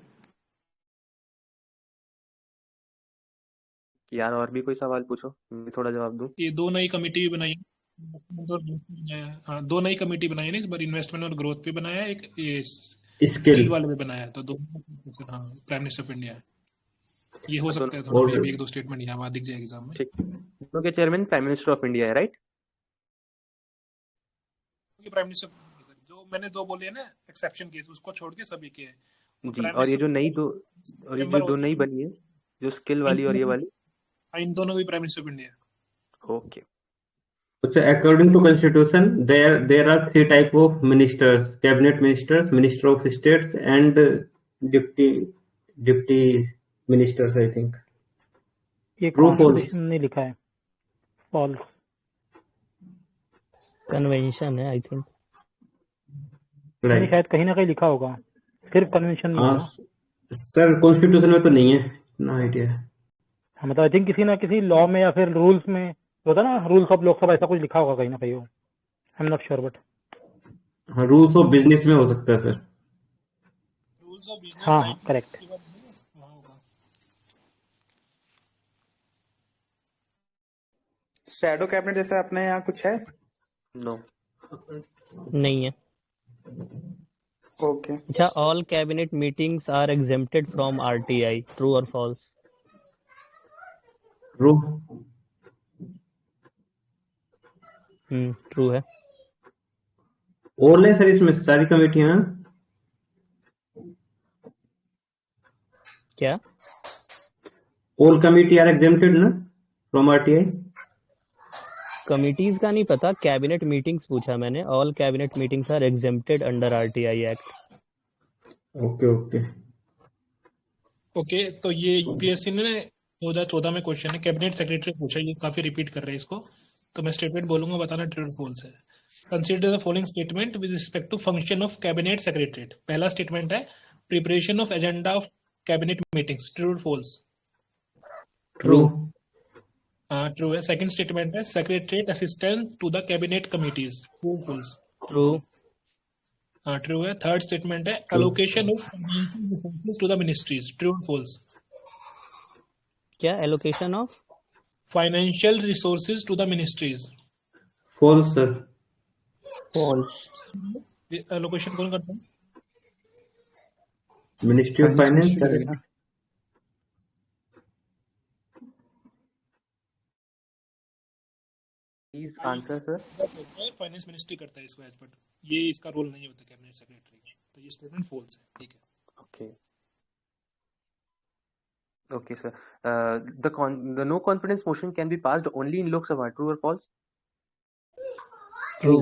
यार और भी कोई सवाल पूछो, मैं थोड़ा जवाब दूं. ये 2 नई कमेटी भी बनाई है. हाँ, 2 नई कमेटी बनाई है ना इस बार. इन्वेस्टमेंट और ग्रोथ पे बनाया है. एक ये स्किल वाले पे बनाया है. तो 2 हाँ प्राइम मिनिस्टर ऑफ इंडिया है. ये हो सकता है थोड़ा भी. अभी 1-2 स्टेटमेंट यहाँ दिख जाएगी एग्जाम में. ठीक. दोनों के chairman prime minister of India है, राइट? प्राइम मिनिस्टर जो मैंने 2 बोले हैं ना एक्सेप्शन केस, उसको छोड़ के सभी के हैं. जी. और ये जो नई बनी है, जो स्किल वाली और ये वाली, इन दोनों भी prime minister of India. Okay. According to constitution, there are 3 type of ministers: cabinet ministers, minister of states, and deputy ministers. I think. ये True, false? कॉन्स्टिट्यूशन में लिखा है. फॉल्स. कन्वेंशन है आई थिंक. Right. शायद कहीं ना कहीं लिखा होगा. सिर्फ कन्वेंशन में होगा. सर कॉन्स्टिट्यूशन में तो नहीं है. No idea. मतलब आई थिंक किसी ना किसी लॉ में या फिर रूल्स में होता ना, रूल्स ऑफ लोकसभा ऐसा कुछ लिखा होगा कहीं ना कहीं. हो I am not sure but हाँ, रूल्स ऑफ बिजनेस में हो सकता है सर. हाँ करेक्ट. शैडो कैबिनेट जैसा अपने यहाँ कुछ है? नो. नहीं है. ओके. अच्छा, all cabinet meetings are exempted from RTI. True और फॉल्स? ट्रू. ट्रू है. और है सर इसमें सारी कमेटियां. क्या? All committee are exempted na from RTI. Committees का नहीं पता, कैबिनेट मीटिंग्स पूछा मैंने। All cabinet meetings are exempted under RTI act. Okay okay, तो ये यूपीएससी ने 2014 में क्वेश्चन है, कैबिनेट सेक्रेटरी पूछा, ये काफी रिपीट कर रहे हैं इसको, तो मैं स्टेटमेंट बोलूंगा, बताना ट्रू और फॉल्स है। Consider the following statement with respect to function of cabinet secretariat. पहला स्टेटमेंट है preparation of agenda of cabinet meetings, true और फॉल्स? ट्रू ट्रू है। सेकंड स्टेटमेंट है secretariat assistant to the cabinet committees, true और false? True. True है। Third statement है allocation of resources to the ministries, true और false? क्या allocation of financial resources to the ministries? False sir. False. Allocation कौन करता है? Ministry of finance करेगा। Please answer sir. Finance ministry करता है इसको एज बट ये इसका रोल नहीं होता कैबिनेट सेक्रेटरी, तो ये स्टेटमेंट फॉल्स है। ठीक है। Okay, sir. The no confidence motion can be passed only in Lok Sabha. True or false? True.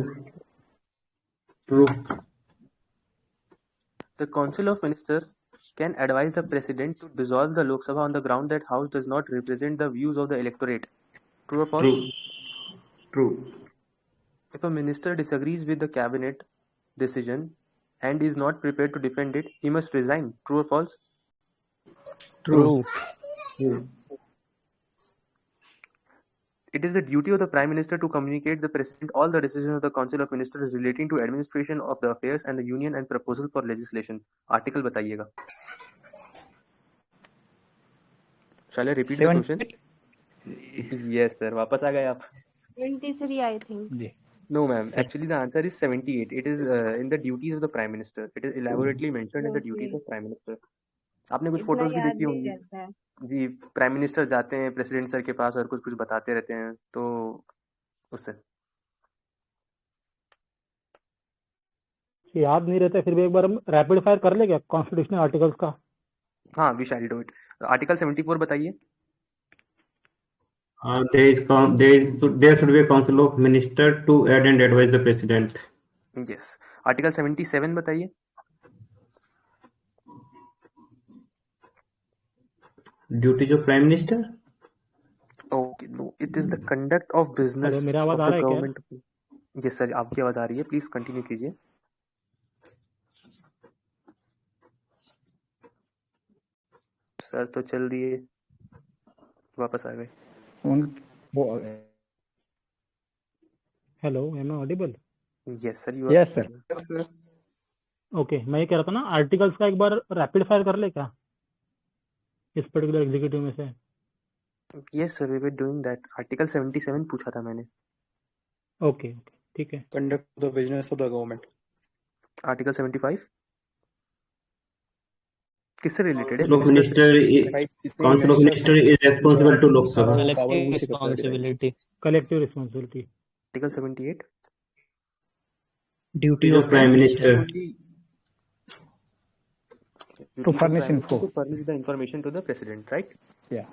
The Council of Ministers can advise the President to dissolve the Lok Sabha on the ground that House does not represent the views of the electorate. True or false? True. If a minister disagrees with the cabinet decision and is not prepared to defend it, he must resign. True or false? True. It is the duty of the Prime Minister to communicate the President all the decisions of the Council of Ministers relating to administration of the affairs and the Union and proposal for legislation. Article बताइएगा. Shall I repeat the question? Yes, sir. वापस आ गए आप. 23, I think. No, ma'am. Actually, the answer is 78. It is in the duties of the Prime Minister. It is elaborately mentioned in the duties of Prime Minister. आपने कुछ इतना photos भी याद देखी नहीं होंगी रहता है। जी, प्राइम मिनिस्टर जाते हैं प्रेसिडेंट सर के पास और कुछ कुछ बताते रहते हैं, तो उससे याद नहीं रहता, फिर भी एक बार हम रैपिड फायर कर ले क्या कॉन्स्टिट्यूशनल आर्टिकल्स का? हाँ, we shall do it. Article 74 बताइए। There should be a council of minister to aid and advise the president. Yes. Article 77 बताइए। Duties of prime minister. Okay, no, it is the conduct of business hello, मेरा आवाज of uh the रहा है क्या? Government. Yes sir, आपकी आवाज आ रही है, प्लीज कंटिन्यू कीजिए। सर तो चल रही है, वापस आ गए। Hello, am I audible? Yes sir, yes sir. Okay, मैं ये कह रहा था ना, आर्टिकल्स का एक बार रैपिड फायर कर ले क्या इस पर्टिकुलर एग्जीक्यूटिव में से? Yes sir, we were doing that. Article 77 पूछा था मैंने। ओके, ठीक है। Conduct the business of the government. Article 75 किससे रिलेटेड है? Council of Minister is responsible to Lok Sabha. Collective responsibility. Article 78 Duty of prime minister. To furnish info. To furnish the information to the president, right? Yeah.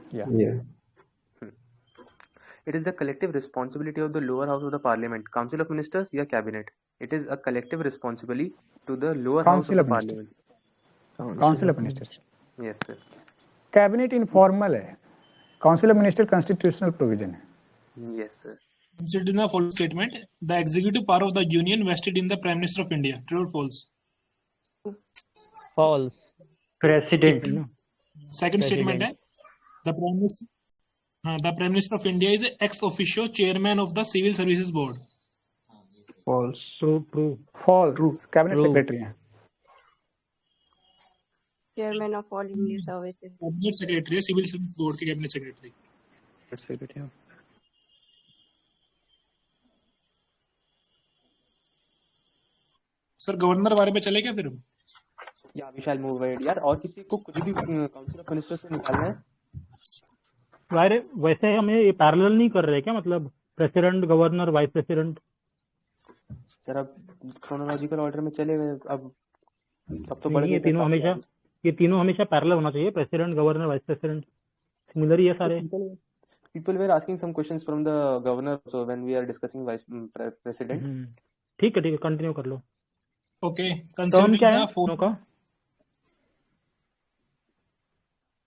It is the collective responsibility of the lower house of the parliament, council of ministers या cabinet. It is a collective responsibility to the lower house of the parliament. Council of ministers. Yes sir. Cabinet informal है, council of minister constitutional provision है। Yes sir. Considered in the following statement, the executive power of the union vested in the Prime Minister of India. True or false? False. President. Second statement है, the Prime Minister of India is ex officio chairman of the Civil Services Board. False. True. False. Cabinet secretary हैं। Chairman of all India services. Cabinet secretary है, civil service board के cabinet secretary. Sir governor बारे में चले क्या फिर? या we shall move ahead यार। और किसी को कुछ भी काउंसिल ऑफ मिनिस्टर से निकालना है? वैसे हमें ये पैरेलल नहीं कर रहे क्या, मतलब president, governor, vice president? Sir अब क्रोनोलॉजिकल ऑर्डर में चले गए, अब तो ये तीनों हमेशा पैरेलल होना चाहिए, president, governor, vice president. Similar ही है सारे। People were asking some questions from the governor so when we are discussing vice president. ठीक है कंटिन्यू कर लो। ओके, टर्म कंसीडरिंग क्या है द फोर का?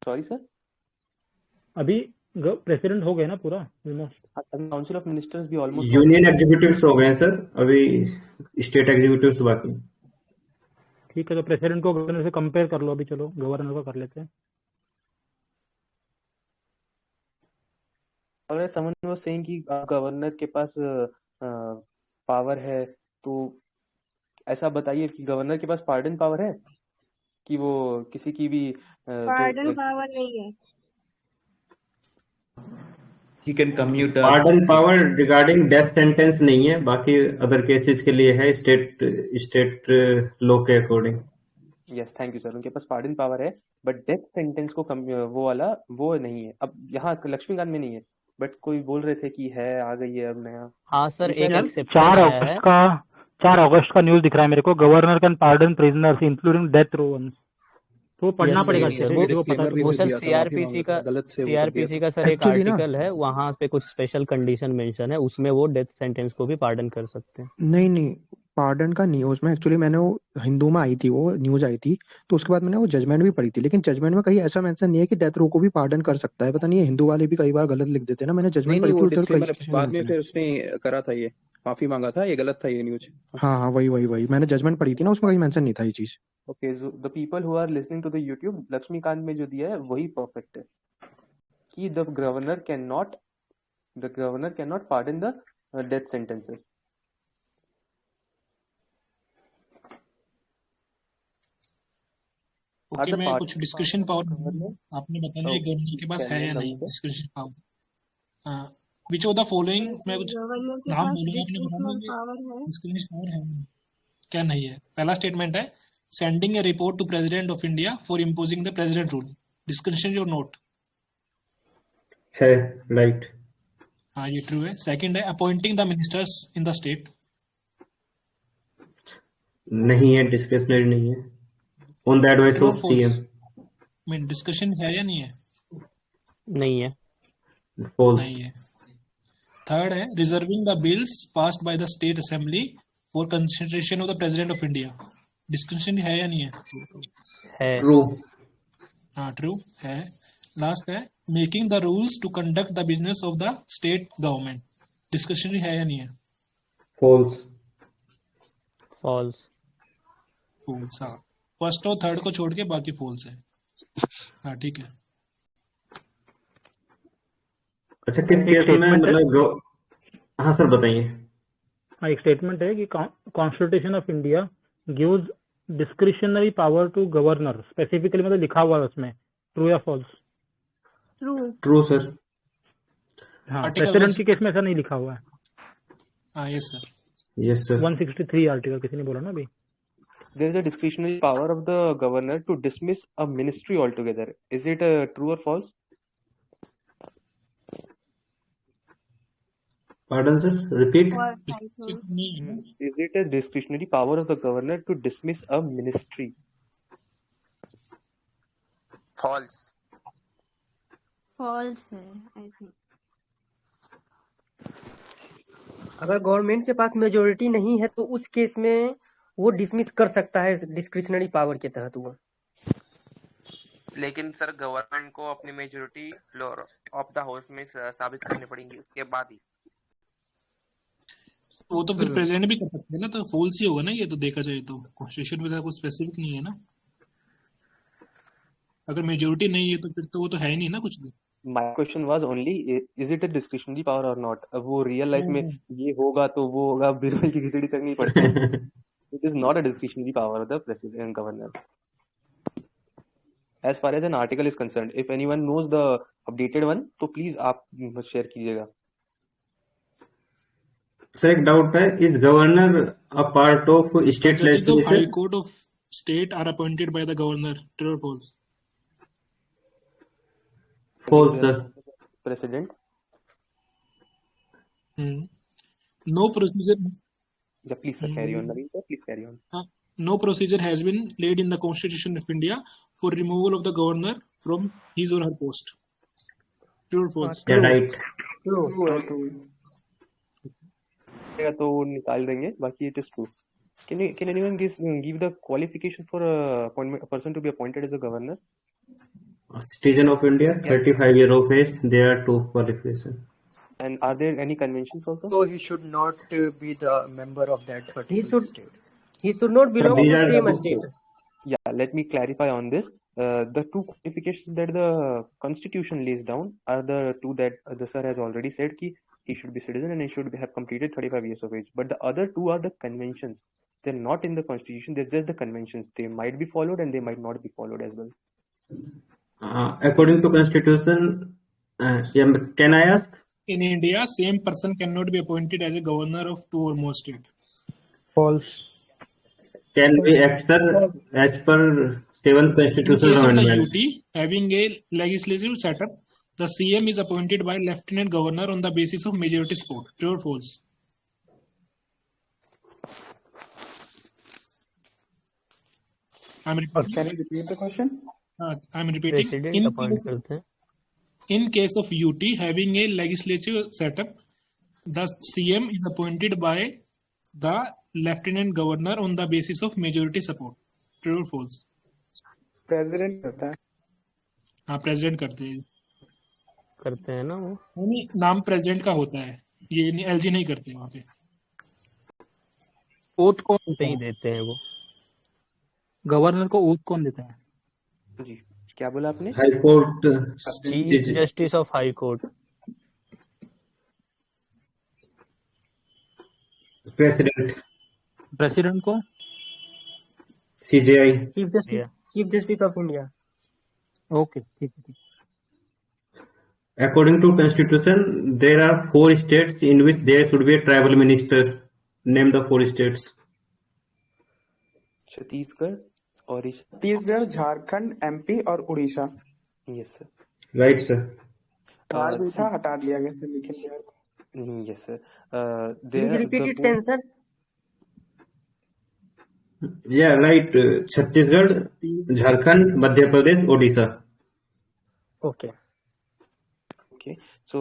Sorry sir, अभी प्रेसिडेंट हो गए ना पूरा ऑलमोस्ट। काउंसिल ऑफ मिनिस्टर्स भी ऑलमोस्ट यूनियन एग्जीक्यूटिव्स हो गए सर, अभी स्टेट एग्जीक्यूटिव्स बाकी हैं। ठीक है, तो प्रेसिडेंट को गवर्नर से कंपेयर कर लो अभी। चलो गवर्नर को कर लेते हैं। और someone was saying कि गवर्नर के पास पावर है, तो ऐसा बताइए कि गवर्नर के पास पार्डन पावर है कि वो किसी की भी पार्डन पावर नहीं है। He can commute a pardon power regarding death sentence नहीं है, बाकी अदर केसेस के लिए है स्टेट लॉ के according. Yes thank you sir, उनके पास पार्डन पावर है बट डेथ सेंटेंस को वो वाला वो नहीं है। अब यहाँ लक्ष्मीकांत में नहीं है, बट कोई बोल रहे थे कि है, आ गई है अब नया। हाँ सर, एक यार एक्सेप्शन 4 आया है। अगस्त का 4 अगस्त का न्यूज दिख रहा है मेरे को। Governor can pardon prisoners including death row ones. तो वो पढ़ना यस पड़ेगा यस अच्छे यस, से, वो किसी को पता डिस्क्लेमर भी तो वो मैं सर दिया था, माफी सीआरपीसी मांगा का था, गलत से वो कर दिया सीआरपीसी था। का सर एक एक्चुअली ना आर्टिकल है, वहां पे कुछ स्पेशल कंडीशन मेंशन है, उसमें वो डेथ सेंटेंस को भी पार्डन कर सकते हैं। नहीं पार्डन का नहीं, उसमें एक्चुअली मैंने वो हिंदू में आई थी, वो न्यूज आई थी, तो उसके बाद मैंने वो जजमेंट भी पढ़ी थी, लेकिन जजमेंट में कहीं ऐसा मेंशन नहीं है कि डेथ रो को भी पार्डन कर सकता है। पता नहीं, ये हिंदू वाले भी कई बार गलत लिख देते हैं ना। मैंने जजमेंट पढ़ी थी, वो उधर डिस्क्लेमर कहीं बाद में मेंशन है। फिर उसने करा था, ये माफी मांगा था, ये गलत था ये न्यूज। हाँ वही मैंने जजमेंट पढ़ी थी ना, उसमें कहीं मेंशन नहीं था ये चीज। Okay, so the people who are listening to the YouTube, Laxmikanth में जो दिया है वही परफेक्ट है कि the governor can not pardon the death sentences. Okay, मैं कुछ डिस्कशन पावर आपने बताया गवर्नर के पास है या नहीं discussion power. Which of the following, मैं कुछ गवर्नर के नाम पास बोलूंगा, आपने डिस्क्रिशनल बताना पावर है। डिस्कशन पावर है क्या नहीं है। पहला स्टेटमेंट है sending a report to president of India for imposing the president rule. Discussion your note है, राइट। हाँ ये ट्रू है। सेकंड है appointing the ministers in the state. नहीं है, डिस्क्रिशनरी नहीं है, ऑन द एडवाइस ट्रू और of false? CM. Mean discussion है या नहीं है? नहीं है। फॉल्स। नहीं है। थर्ड है reserving the bills passed by the state assembly for consideration of the president of India. Discussion है या नहीं है? है। ट्रू। हाँ ट्रू है। लास्ट है making the rules to conduct the business of the state government. Discussion है या नहीं है? फॉल्स। फॉल्स। फॉल्स। हाँ, फर्स्ट और थर्ड को छोड़ के बाकी फॉल्स है। हाँ ठीक है। अच्छा, किस केस में मतलब हाँ सर बताइए। हाँ, एक स्टेटमेंट है कि constitution of India gives discretionary power to governor. Specifically मतलब लिखा हुआ है उसमें, ट्रू या फॉल्स? True sir. हाँ, आर्टिकल प्रेसिडेंट के केस में ऐसा नहीं लिखा हुआ है। हाँ yes sir. Yes sir. 163 article किसी ने बोला ना अभी। There is a discretionary power of the governor to dismiss a ministry altogether. Is it true or false? Pardon sir, repeat. Is it a discretionary power of the governor to dismiss a ministry? False. False है I think. अगर government के पास majority नहीं है तो उस case में वो dismiss कर सकता है डिस्क्रिशनरी पावर के तहत वो। लेकिन सर गवर्नमेंट को अपनी majority floor of the house में साबित करनी पड़ेगी, उसके बाद ही। वो तो फिर प्रेसिडेंट भी कर सकते हैं ना, तो फॉल्स ही होगा ना ये तो, देखा जाए तो कॉन्स्टिट्यूशन में कुछ स्पेसिफिक नहीं है ना। अगर मेजोरिटी नहीं है तो फिर तो वो तो है ही नहीं ना कुछ भी। My question was only is it a discretionary power or not? अब वो रियल लाइफ में ये होगा तो वो होगा, बिरबल की खिचड़ी तक नहीं पड़ती। It is not a discretionary power of the president governor. As far as an article is concerned, if anyone knows the updated one, तो please आप शेयर कीजिएगा। सर एक डाउट है, is governor a part of state legislature? High court of state are appointed by the governor. True और false? False sir. President. No procedure. Yeah, please sir, carry on. Naveen sir, please carry on. No procedure has been laid in the Constitution of India for removal of the governor from his or her post. True false या right? True है, true. तो निकाल देंगे, बाकी it is true. Can anyone give the qualification for a person to be appointed as a governor? A citizen of India, Yes. 35 year of age. There are two qualifications. And are there any conventions also? So he should not be the member of that particular state. He should not belong these to are the same the state. Yeah, let me clarify on this. The two qualifications that the constitution lays down are the two that the sir has already said ki he should be citizen and he should have completed 35 years of age. But the other two are the conventions. They're not in the constitution. They're just the conventions. They might be followed and they might not be followed as well. According to constitution, yeah, can I ask? In India, same person cannot be appointed as a governor of two or more states. False. Can we act, sir, as per 7th In constitutional case of the amendment? UT, having a legislative setup, the CM is appointed by Lieutenant Governor on the basis of majority support. True or false? I'm repeating. Can you repeat the question? I'm repeating. President appoint करते हैं। In case of UT having a legislative setup, the CM is appointed by the Lieutenant Governor on the basis of majority support. True or false? President होता है। हाँ, president करते हैं ना वो। नहीं, नाम प्रेसिडेंट का होता है, ये एलजी नहीं करते वहाँ पे। ओथ कौन पे ही देते हैं वो। गवर्नर को ओथ कौन देता है? जी, क्या बोला आपने? High court, chief justice of high court. President को CJI. Chief justice of India. Okay, ठीक है। According to constitution, there are 4 states in which there should be a tribal minister. Name the 4 states. Chhattisgarh, Odisha, Chhattisgarh, Jharkhand, MP और Orissa. Yes sir. Right, sir. राज भी था, हटा दिया गया sir, लिख लिया। Yes sir. Please repeat it, sir. Yeah, right. Chhattisgarh, Jharkhand, Madhya Pradesh, Odisha. Okay. Okay. So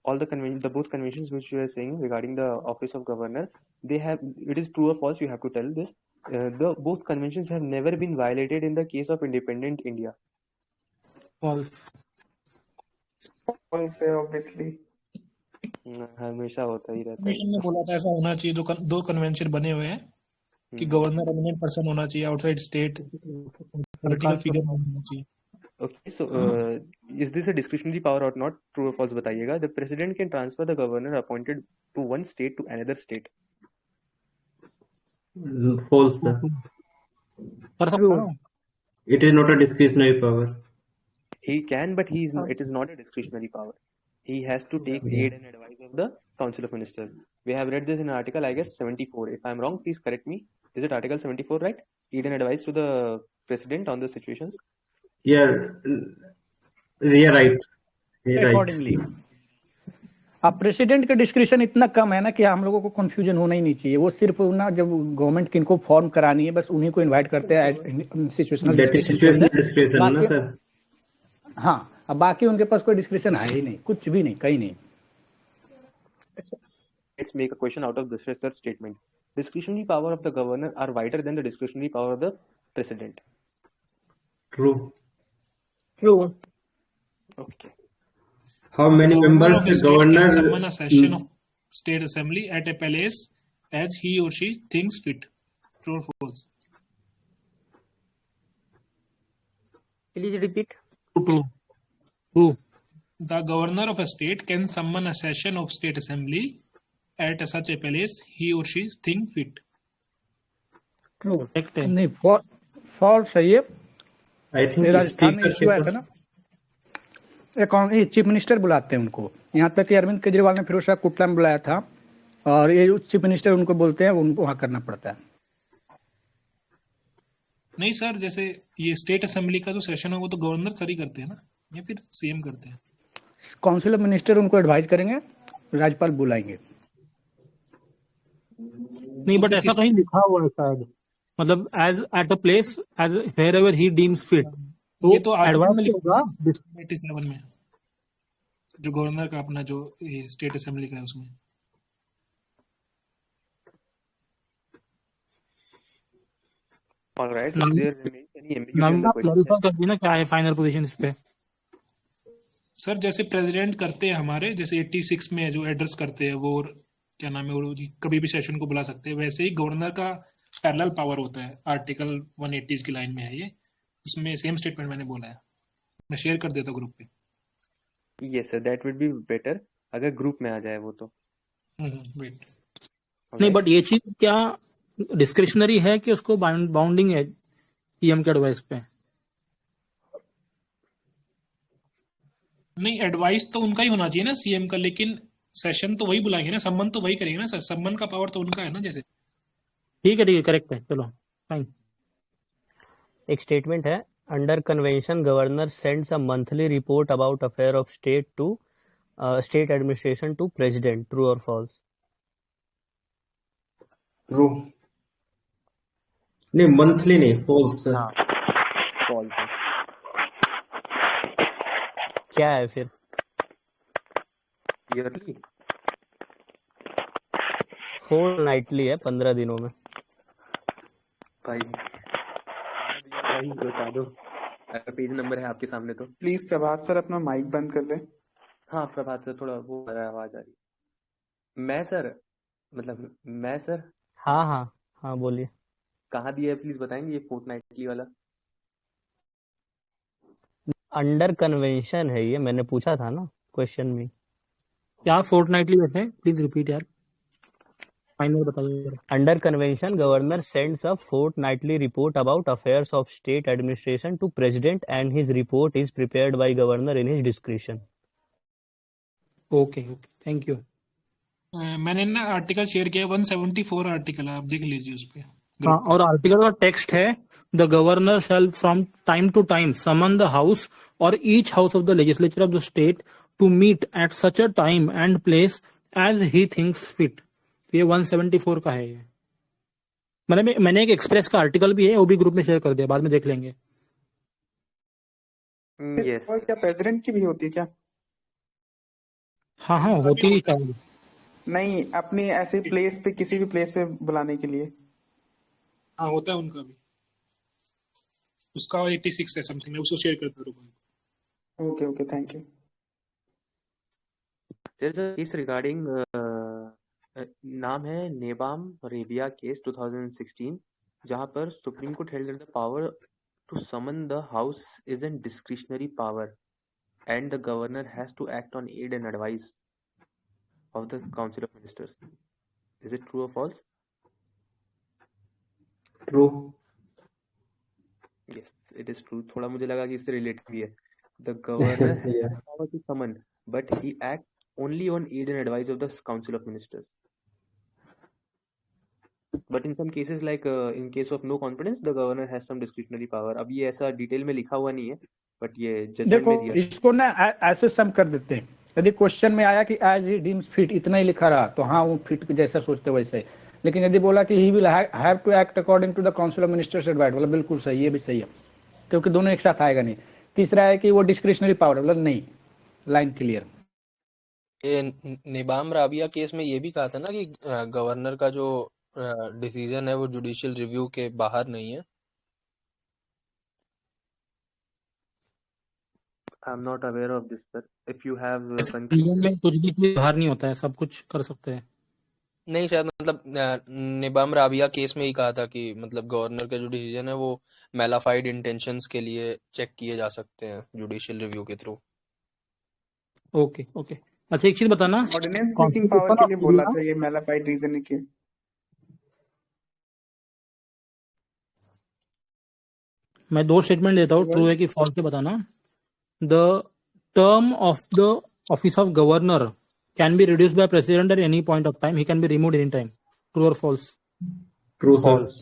all the both conventions which you are saying regarding the office of governor, they have, it is true or false, you have to tell this. The both conventions have never been violated in the case of independent India. False. False है obviously. हमेशा होता ही रहता है। Commission ने बोला था ऐसा होना चाहिए, दो कन्वेंशन बने हुए हैं कि गवर्नर एमिनेंट पर्सन होना चाहिए आउटसाइड स्टेट, पॉलिटिकल फिगर होना चाहिए। Okay, so is this a discretionary power or not? True or false बताइएगा। The president can transfer the governor appointed to one state to another state. False, sir. It is not a discretionary power. He can, but it is not a discretionary power. He has to take aid and advice of the Council of Ministers. We have read this in article, I guess, 74. If I'm wrong, please correct me. Is it article 74, right? Aid and advice to the president on the situations. Yeah, right. Accordingly अब president का description इतना कम है ना कि हम लोगों को confusion होना ही नहीं चाहिए। वो सिर्फ ना जब गवर्नमेंट किनको फॉर्म करानी है बस उन्हीं को इनवाइट करते हैं सिचुएशनल डिस्क्रिप्शन ना सर। हाँ, अब बाकी उनके पास कोई डिस्क्रिप्शन है ही नहीं, कुछ भी नहीं, कहीं नहीं। Let's make a question out of this research statement. Discretionary power of the governor are wider than the discretionary power of the president. True. Okay. How many members the governor can summon a session of state assembly at a palace as he or she thinks fit? True or false? Please repeat. True. The governor of a state can summon a session of state assembly at such a palace he or she thinks fit. True. नहीं, false है ये। I think Rajasthan में issue आया था ना, chief minister बुलाते हैं उनको। यहाँ तक कि अरविंद केजरीवाल ने फिरोज शाह कोटला में बुलाया था और ये चीफ मिनिस्टर उनको बोलते हैं, उनको वहाँ करना पड़ता है। नहीं सर, जैसे ये स्टेट असेंबली का जो सेशन है वो तो गवर्नर सर ही करते हैं ना, या फिर सीएम करते हैं? काउंसिल ऑफ मिनिस्टर उनको एडवाइस करेंगे, राज्यपाल बुलाएंगे। नहीं, बट ऐसा कहीं लिखा हुआ है शायद, मतलब as at a place as wherever he deems fit. ये तो आर्टिकल में लिखा होगा 87 में। जो गवर्नर का अपना जो ये स्टेट असेंबली का है उसमें। All right. If नाम there remains any ambiguity नाम on the आप question, क्लैरिफाई कर दी ना क्या है फाइनल पोजीशन इस पे। सर जैसे प्रेसिडेंट करते हैं हमारे, जैसे 86 में जो एड्रेस करते हैं वो, क्या नाम है वो, कभी भी सेशन को बुला सकते हैं, वैसे ही गवर्नर का पैरेलल पावर होता है, आर्टिकल 180 की लाइन में है ये, उसमें सेम स्टेटमेंट मैंने बोला है, मैं शेयर कर देता हूँ ग्रुप पे। yes sir, that would be better अगर ग्रुप में आ जाए वो तो। वेट All नहीं right. बट ये चीज क्या डिस्क्रिशनरी है कि उसको बाउंडिंग है सीएम के एडवाइस पे? नहीं, एडवाइस तो उनका ही होना चाहिए ना सीएम का, लेकिन सेशन तो वही बुलाएंगे ना, सम्मन तो वही करेंगे ना सर, सम्मन का पावर तो उनका है ना जैसे। ठीक है करेक्ट है, चलो फाइन। एक स्टेटमेंट है, under convention governor sends a monthly report about affair of state to state administration to president, true और फॉल्स? ट्रू नहीं, मंथली नहीं, फॉल्स सर। हाँ false है। क्या है फिर? ईयरली फोर्टनाइटली है, 15 दिनों में। भाई भाई बता दो, पेज नंबर है आपके सामने तो। प्लीज प्रभात सर अपना माइक बंद कर ले। हाँ प्रभात सर, थोड़ा वो आ रहा है, आवाज आ रही है। मैं सर हाँ हाँ हाँ बोलिए। कहाँ दिया है प्लीज बताएंगे ये फोर्टनाइटली वाला? अंडर कन्वेंशन है ये, मैंने पूछा था ना क्वेश्चन में। क्या फोर्टनाइटली बैठे, प्लीज रिपीट यार, फाइनल बताइए। Under convention governor sends a fortnightly report about affairs of state administration to president and his report is prepared by governor in his discretion. Okay thank you. मैंने ना article share किया, 174 article है, आप देख लीजिए उस पे। हाँ, और आर्टिकल का टेक्स्ट है, the governor shall from time to time summon the house और each house of the legislature of the state to meet at such a time and place as he thinks fit. ये 174 का है ये। मैंने एक express का article भी है, वो भी ग्रुप में शेयर कर दिया, बाद में देख लेंगे। यस और क्या प्रेसिडेंट की भी होती है क्या? हाँ होती ही चाहिए। नहीं, अपनी ऐसे प्लेस पे, किसी भी प्लेस पे बुलाने के लिए। हाँ होता है उनका भी, उसका 86 है समथिंग, मैं उसको शेयर करता हूँ। Okay thank you. There's a case regarding नाम है नेबाम रेबिया केस 2016, जहां पर supreme court held that the power to summon the house is an discretionary power and the governor has to act on aid and advice of the council of ministers. Is it true और false? True. Yes it is true. थोड़ा मुझे लगा कि इससे related भी है। The governor has power to summon but he act only on aid and advice of the council of ministers, but in some cases like in case of no confidence the governor has some discretionary power। अब ये ऐसा detail में लिखा हुआ नहीं है, but ये judgement देखो में दिया। इसको ना ऐसे सम कर देते हैं, यदि क्वेश्चन में आया कि एज ही डीम्स फिट, इतना ही लिखा रहा तो हाँ वो फिट जैसा सोचते वैसे, लेकिन यदि बोला कि he will have to act according to the council of ministers advice, मतलब बिल्कुल सही, ये भी सही है, क्योंकि दोनों एक साथ आएगा नहीं। तीसरा है कि वो डिस्क्रिशनरी पावर, मतलब नहीं, लाइन क्लियर। ये निबाम राबिया केस में ये भी कहा था ना कि गवर्नर का जो डिसीजन है वो जुडिशियल रिव्यू के बाहर नहीं है। I am not aware of this sir. If you have Indian में कुछ भी बाहर नहीं होता है, सब कुछ कर सकते हैं। नहीं शायद मतलब निबाम राबिया केस में ही कहा था कि मतलब गवर्नर का जो डिसीजन है वो मैलाफाइड इंटेंशंस के लिए चेक किए जा सकते हैं जुडिशियल रिव्यू के थ्रू। ओके अच्छा एक चीज बताना, ऑर्डिनेंस मेकिंग पावर के लिए बोला था ये मैलाफाइड रीजनिंग के। मैं 2 स्टेटमेंट देता हूँ, ट्रू है कि फॉल्स है बताना। The term of the office of governor can be reduced by president at any point of time, he can be removed any time. True और फॉल्स? True false.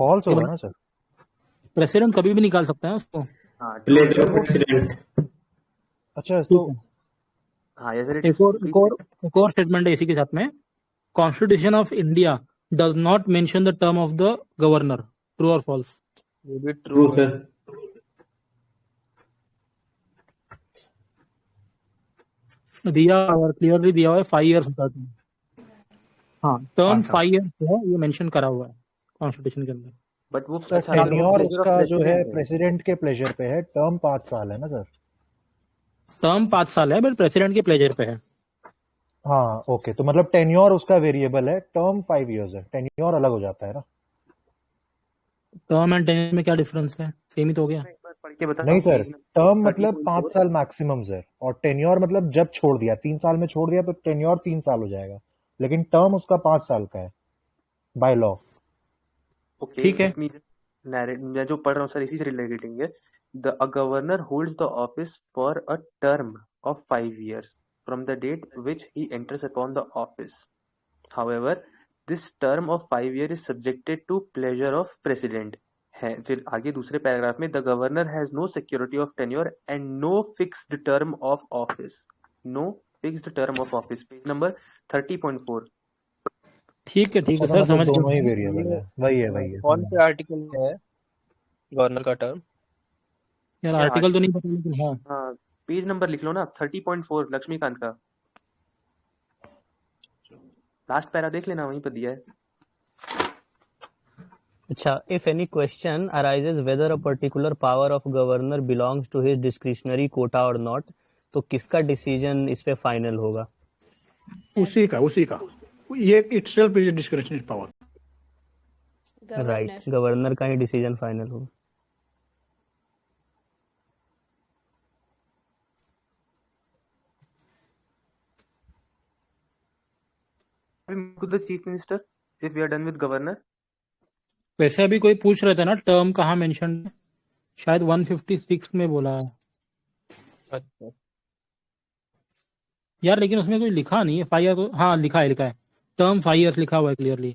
फॉल्स होगा ना sir? President कभी भी निकाल सकता है उसको। हाँ प्रेसिडेंट। अच्छा तो हाँ ये एक और स्टेटमेंट है इसी के साथ में, constitution of India does not mention the term of the governor. True और फॉल्स? ये भी ट्रू ट्रू सर। दिया और क्लियरली दिया हुआ है 5 years होता है। हाँ, टर्म 5 years है, ये मेंशन करा हुआ है कॉन्स्टिट्यूशन के अंदर। बट वो सर अच्छा अगर वो टेन्योर प्लेजर ऑफ उसका जो है प्रेसिडेंट है, प्रेसिडेंट के प्लेजर पे है, टर्म 5 साल है ना सर? टर्म 5 साल है बट प्रेसिडेंट के प्लेजर पे है। हाँ ओके, तो मतलब टेन्योर उसका वेरिएबल है, टर्म 5 years है, टेन्योर अलग हो जाता है ना? टर्म एंड टेन्योर में क्या डिफरेंस है? सेम ही तो हो गया। एक बार पढ़ के बता नहीं सर, टर्म मतलब 5 30.4 साल मैक्सिमम है, और टेन्योर मतलब जब छोड़ दिया, 3 साल में छोड़ दिया तो टेन्योर 3 साल हो जाएगा, लेकिन टर्म उसका 5 साल का है बाय लॉ। ओके ठीक है। मैं जो पढ़ रहा हूँ सर इसी से रिलेटेड है। A governor holds the office for a term of 5 years from the date which he enters upon the office. However this term of 5 years is subjected to pleasure of president है। फिर आगे दूसरे paragraph में the governor has no security of tenure and no fixed term of office. No fixed term of office, page number 30.4। ठीक है अच्छा, तो sir, मतलब समझ दोनों ही गया। वेरिएबल है, वही है। कौन से आर्टिकल में है गवर्नर का टर्म? यार क्या आर्टिकल तो नहीं पता लेकिन हाँ। हाँ, पेज नंबर लिख लो ना, 30.4 लक्ष्मीकांत का लास्ट पैरा देख लेना, वहीं पर दिया है। अच्छा, if any question arises whether a particular power of governor belongs to his discretionary quota और नॉट, तो किसका डिसीजन इस पे फाइनल होगा? उसी का ये itself is discretionary power. Right, governor का ही डिसीजन फाइनल होगा। The chief minister if we are done with governor. वैसे अभी कोई पूछ रहे थे ना टर्म कहाँ मेंशन है, शायद 156 में बोला है अच्छा, यार, लेकिन उसमें कोई लिखा नहीं है 5 year तो। हाँ लिखा है टर्म 5 years लिखा हुआ है क्लियरली,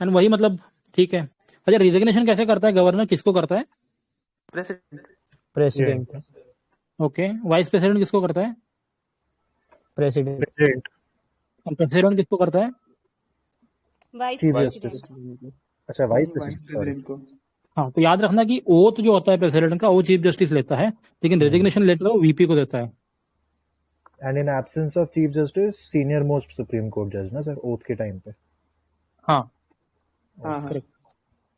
एंड वही मतलब ठीक है। अच्छा, रिजिग्नेशन कैसे करता है गवर्नर, किसको करता है? प्रेसिडेंट। ओके, वाइस प्रेसिडेंट किसको करता है? प्रेसिडेंट। प्रेसिडेंट किसको करता है? Vice chief president. जस्टिस। अच्छा, वाइस वाइस प्रेसिडेंट, प्रेसिडेंट को। हाँ, तो याद रखना कि ओथ जो होता है प्रेसिडेंट का वो चीफ जस्टिस लेता है, लेकिन रेजिग्नेशन लेटर वो वीपी को देता है। And in absence of chief justice senior most supreme court जज ना सर, ओथ के टाइम पे। हाँ करेक्ट।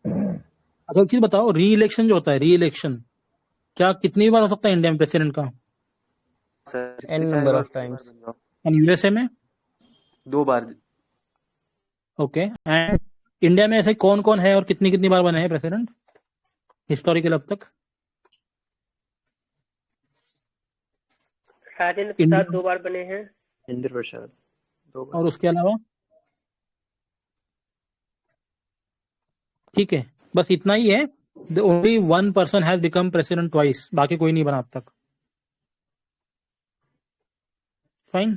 अच्छा, एक चीज बताओ, री इलेक्शन जो होता है, री इलेक्शन क्या कितनी बार हो सकता है इंडिया में प्रेसिडेंट का? An number of times. And USA में 2 बार। ओके, एंड इंडिया में ऐसे कौन कौन है और कितनी कितनी बार बने हैं प्रेसिडेंट हिस्टोरिकल अब तक? राजेंद्र प्रसाद 2 बार बने हैं। इंदिरा प्रसाद 2 बार। और उसके अलावा? ठीक है, बस इतना ही है। The only one person has become president twice, बाकी कोई नहीं बना अब तक। फाइन।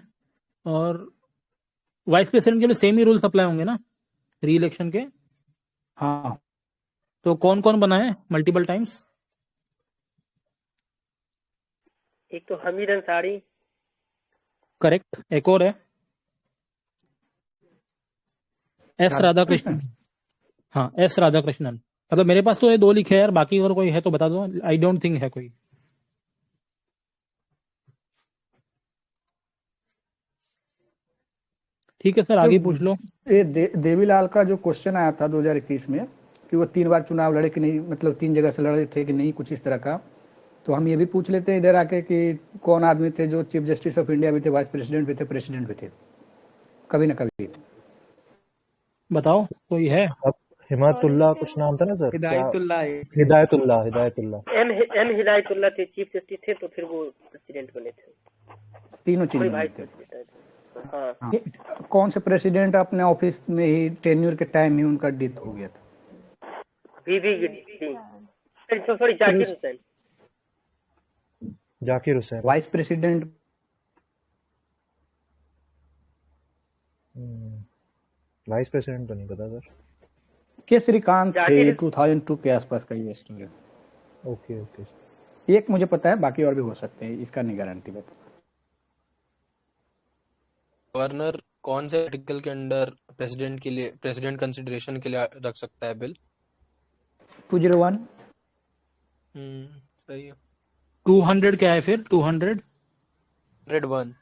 और वाइस प्रेसिडेंट के लिए सेम ही रूल्स अप्लाई होंगे ना री इलेक्शन के? हाँ, तो कौन कौन बना है मल्टीपल टाइम्स? एक तो हमीद अंसारी। करेक्ट, एक और है एस राधाकृष्णन। हाँ, एस राधाकृष्णन। मतलब मेरे पास तो ये 2 लिखे हैं यार, बाकी अगर कोई है तो बता दो। आई डोंट थिंक है कोई। ठीक है सर, आगे पूछ लो। ये देवीलाल का जो क्वेश्चन आया था 2021 में कि वो 3 बार चुनाव लड़े कि नहीं, मतलब 3 जगह से लड़े थे कि नहीं, कुछ इस तरह का। तो हम ये भी पूछ लेते हैं इधर आके कि कौन आदमी थे जो चीफ जस्टिस ऑफ इंडिया भी थे, वाइस प्रेसिडेंट भी थे, प्रेसिडेंट भी थे, कभी ना कभी। बताओ कोई है? हिमायतुल्लाह कुछ नाम था ना सर? हिदायतुल्लाह। हिदायतुल्लाह। एम हिदायतुल्लाह थे, चीफ जस्टिस थे, तो फिर वो प्रेसिडेंट बने थे। तीनों चीज कोई बने वाइस थे। प्रेसिडेंट। हाँ, कौन से प्रेसिडेंट अपने ऑफिस में ही टेन्योर के टाइम ही उनका डेथ हो गया था? Sorry, Zakir Hussain. Zakir Hussain. Vice president vice president तो नहीं पता सर। केसरीकांत थे, 2002 के आसपास का ये स्टोरी। ओके। एक मुझे पता है, बाकी और भी हो सकते हैं, इसका नहीं गारंटी बता। गवर्नर कौन से आर्टिकल के अंडर प्रेसिडेंट के लिए, प्रेसिडेंट कंसिडरेशन के लिए रख सकता है बिल? 101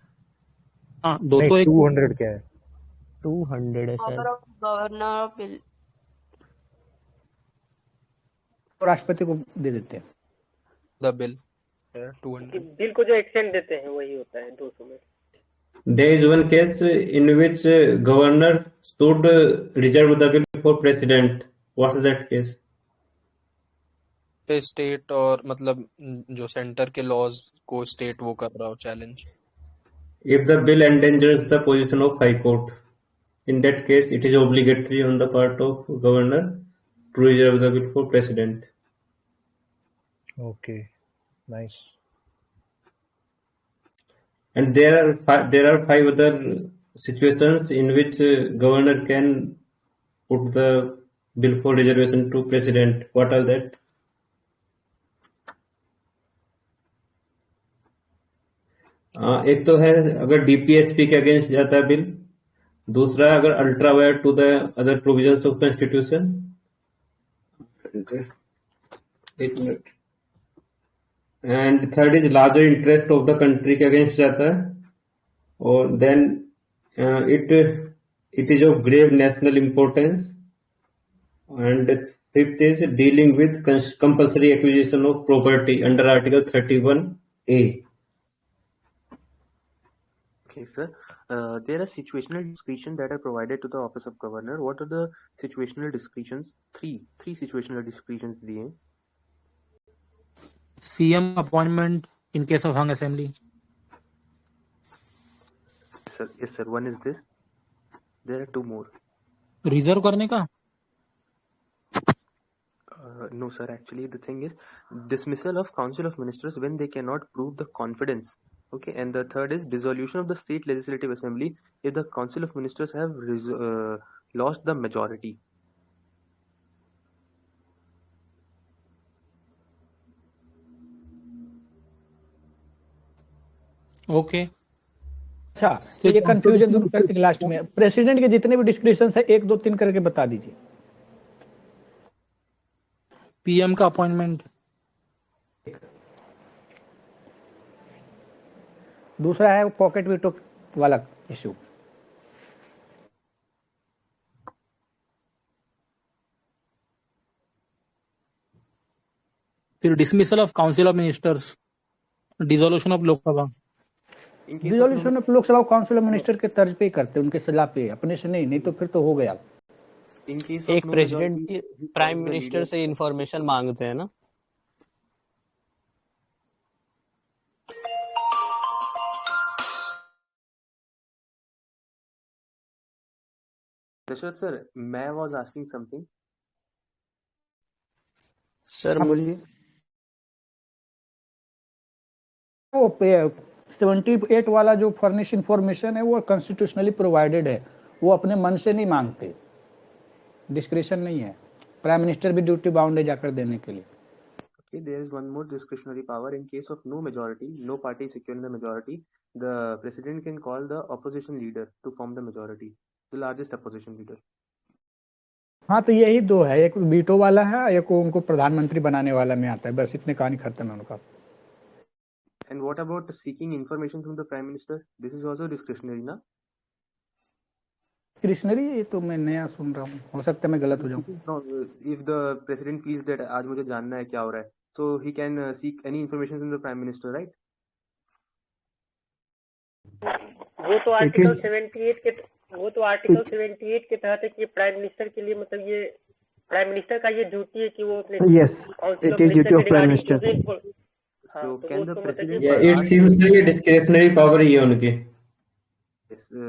हाँ नहीं 201 200 क्या है? 200 है पावर शायद। Of governor bill. तो राष्ट्रपति को दे देते हैं। द बिल 200 बिल को जो एक्सटेंड देते हैं वही होता है 200 में। There is one case in which governor should reserve the bill for president. What is that case? पे स्टेट और मतलब जो सेंटर के लॉज को स्टेट वो कर रहा हो challenge. If the bill endangers the position of High Court, in that case, it is obligatory on the part of governor to reserve the bill for president. Okay, nice. And there are 5 other situations in which governor can put the bill for reservation to president. What are that? एक तो है अगर DPSP के against जाता है bill, दूसरा अगर ultra vires to the other provisions of constitution, and third is larger interest of the country के अगेंस्ट जाता है, और then it is of grave national importance, and fifth is dealing with compulsory acquisition of property under article 31A. Okay, sir. There are situational discretion that are provided to the office of governor. What are the situational discretions? Three situational discretions दिए हैं. CM appointment in case of hung assembly. Yes, sir. One is this. There are 2 more. Reserve करने का No, sir. Actually, the thing is dismissal of council of ministers when they cannot prove the confidence. Okay, and the third is dissolution of the state legislative assembly if the council of ministers have lost the majority. Okay. अच्छा, तो ये confusion दूर करके last में president के जितने भी description है 1 2 3 करके बता दीजिए। पीएम का अपॉइंटमेंट, दूसरा है पॉकेट वीटो वाला इशू, फिर dismissal of council of ministers, dissolution of Lok Sabha. Dissolution of Lok Sabha council of minister के तर्ज पे ही करते हैं, उनके सलाह पे, अपने से नहीं तो फिर तो हो गया। एक प्रेसिडेंट प्राइम मिनिस्टर से इंफॉर्मेशन मांगते हैं ना। Dashrath sir, I was asking something. Sir बोलिए। वो 78 वाला जो फर्निश इंफॉर्मेशन है वो कॉन्स्टिट्यूशनली प्रोवाइडेड है, वो अपने मन से नहीं मांगते, डिस्क्रिशन नहीं है, प्राइम मिनिस्टर भी ड्यूटी बाउंड है जाकर देने के लिए। Okay, there is one more discretionary power. In case of no majority, no party securing the majority, the president can call the opposition leader to form the majority, the largest opposition leader. हाँ, तो यही 2 है, एक veto वाला है, एक उनको प्रधानमंत्री बनाने वाला में आता है, बस इतने कहानी खत्म है उनका। And what about seeking information from the prime minister? This is also discretionary, ना? डिस्क्रिशनरी, ये तो मैं नया सुन रहा हूँ, हो सकता है मैं गलत हो जाऊँ। No, if the president feels that आज मुझे जानना है क्या हो रहा है, so he can seek any information from the prime minister, right? वो तो आर्टिकल 78 के तहत है कि प्राइम मिनिस्टर के लिए, मतलब ये प्राइम मिनिस्टर का ये ड्यूटी है कि वो अपने काउंसिल ऑफ मिनिस्टर के regarding So can the president? Yeah, it seems like ये discretionary power ही है उनकी।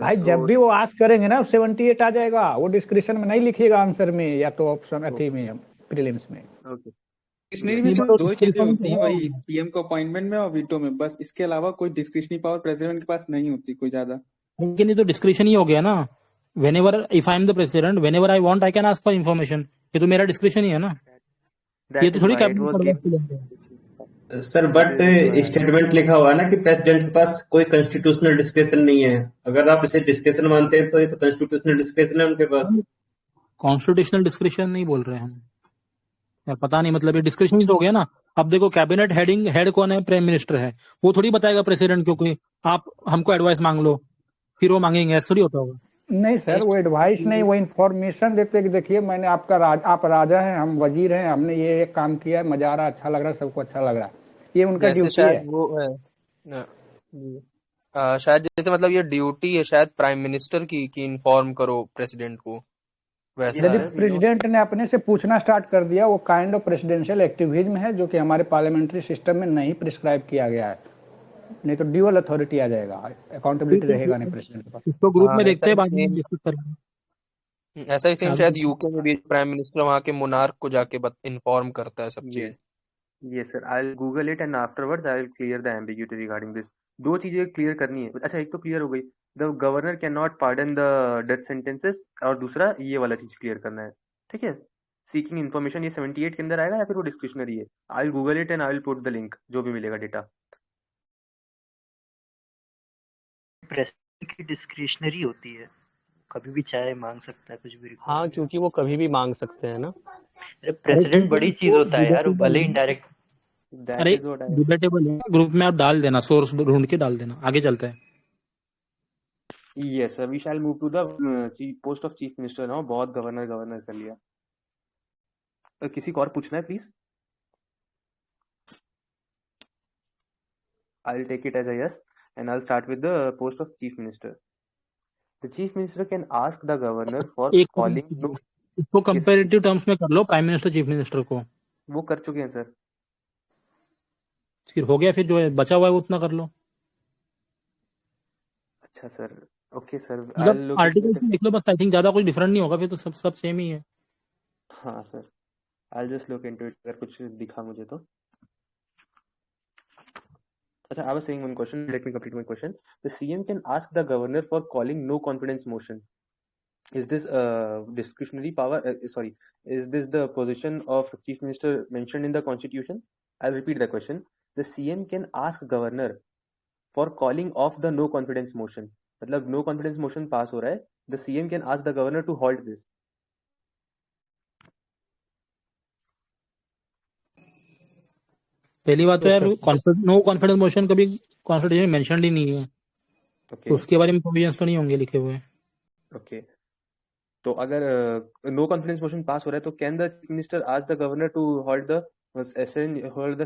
भाई जब भी वो आस्क करेंगे ना 78 आ जाएगा, वो डिस्क्रिप्शन में नहीं लिखिएगा आंसर में या तो ऑप्शन अथी में प्रीलिम्स में। Okay. डिस्क्रिशनरी में सिर्फ 2 चीजें होती हैं, वही पीएम को अपॉइंटमेंट में और वीटो में, बस इसके अलावा कोई डिस्क्रिशनरी पावर प्रेसिडेंट के पास नहीं होती कोई ज्यादा। लेकिन ये तो डिस्क्रिशन ही हो गया ना, whenever if I am the president, whenever I want I can ask for information, ये तो मेरा डिस्क्रिशन ही है ना, ये तो थोड़ी कैबिनेट। सर बट स्टेटमेंट लिखा हुआ है ना कि प्रेसिडेंट के पास कोई कॉन्स्टिट्यूशनल डिस्क्रिप्शन नहीं है, अगर आप इसे डिस्क्रिप्शन मानते हैं तो ये तो कॉन्स्टिट्यूशनल डिस्क्रिप्शन है उनके पास। कॉन्स्टिट्यूशनल डिस्क्रिप्शन नहीं बोल रहे हम यार, पता नहीं, मतलब ये डिस्क्रिप्शन ही तो हो गया ना। अब देखो कैबिनेट हेड कौन है, प्राइम मिनिस्टर है, वो थोड़ी बताएगा प्रेसिडेंट को कि आप हमको एडवाइस मांग लो, फिर वो मांगेंगे, ऐसा थोड़ी होता होगा। नहीं सर, वो एडवाइस नहीं, वो इन्फॉर्मेशन देते हैं कि देखिए मैंने आपका आप राजा हैं, हम वजीर हैं, हमने ये काम किया है, मजा आ रहा, अच्छा लग रहा, सबको अच्छा लग रहा, ये उनका जैसे ड्यूटी शायद है। वो है शायद जैसे मतलब ये ड्यूटी है शायद प्राइम मिनिस्टर की कि इन्फॉर्म करो प्रेसिडेंट को, वैसा यदि है। प्रेसिडेंट ने अपने से पूछना स्टार्ट कर दिया, वो काइंड ऑफ प्रेसिडेंशियल एक्टिविज्म है, जो कि हमारे पार्लियामेंट्री सिस्टम में नहीं प्रिस्क्राइब किया गया है, नहीं तो ड्यूअल अथॉरिटी आ जाएगा, अकाउंटेबिलिटी रहेगा नहीं प्रेसिडेंट के पास। इसको ग्रुप हाँ में ऐसा देखते हैं, ही बाद में सेम डिस्कस करेंगे ऐसा ही सेम आगे। शायद यूके में भी प्राइम मिनिस्टर वहाँ के मोनार्क को जाके इन्फॉर्म करता है सब Yes, चीज। yes sir. I'll Google it and afterwards I'll clear the ambiguity regarding this. दो चीजें क्लियर करनी है। अच्छा, एक तो क्लियर हो गई, the governor can not pardon the death sentences, और दूसरा ये वाला चीज क्लियर करना है, ठीक है। सीकिंग इन्फॉर्मेशन ये 78 के अंदर आएगा या फिर वो डिस्क्रिशनरी है? I will Google it and I will put the link, जो भी मिलेगा डेटा। प्रेसिडेंट की डिस्क्रिशनरी होती है, कभी भी चाहे मांग सकता है कुछ भी रिकॉर्ड। हाँ, क्योंकि वो कभी भी मांग सकते हैं ना। अरे प्रेसिडेंट बड़ी चीज होता है यार, भले ही इनडायरेक्ट। अरे डिबेटेबल है, ग्रुप में आप डाल देना, सोर्स ढूंढ के डाल देना, आगे चलते हैं। Yes sir, we shall move to the post of chief minister now. बहुत गवर्नर कर लिया। किसी को और पूछना है please? I'll take it as a yes, and I'll start with the post of chief minister. The chief minister can ask the governor for एक calling no. इसको कंपैरेटिव टर्म्स में कर लो, प्राइम मिनिस्टर चीफ मिनिस्टर को। वो कर चुके हैं sir. फिर हो गया, फिर जो बचा हुआ है वो उतना कर लो। अच्छा सर, ओके सर। मतलब आर्टिकल्स में देख लो बस, आई थिंक ज्यादा कुछ डिफरेंट नहीं होगा, फिर तो सब सेम ही है। हाँ sir, I'll just look into it अगर कुछ दिखा मुझे तो। अच्छा, I was saying one question. Let me complete my question. The CM can ask the governor for calling no confidence motion. Is this discretionary power? Sorry, is this the position of chief minister mentioned in the constitution? I'll repeat the question. The CM can ask governor for calling off the no confidence motion. मतलब no confidence motion pass हो रहा है, the CM can ask the governor to halt this. पहली बात तो यार no confidence motion कभी constitution में मेंशन ही नहीं है, तो उसके बारे में प्रोविजंस तो नहीं होंगे लिखे हुए। ओके, तो अगर नो कॉन्फिडेंस मोशन पास हो रहा है तो can the chief minister ask the governor to hold the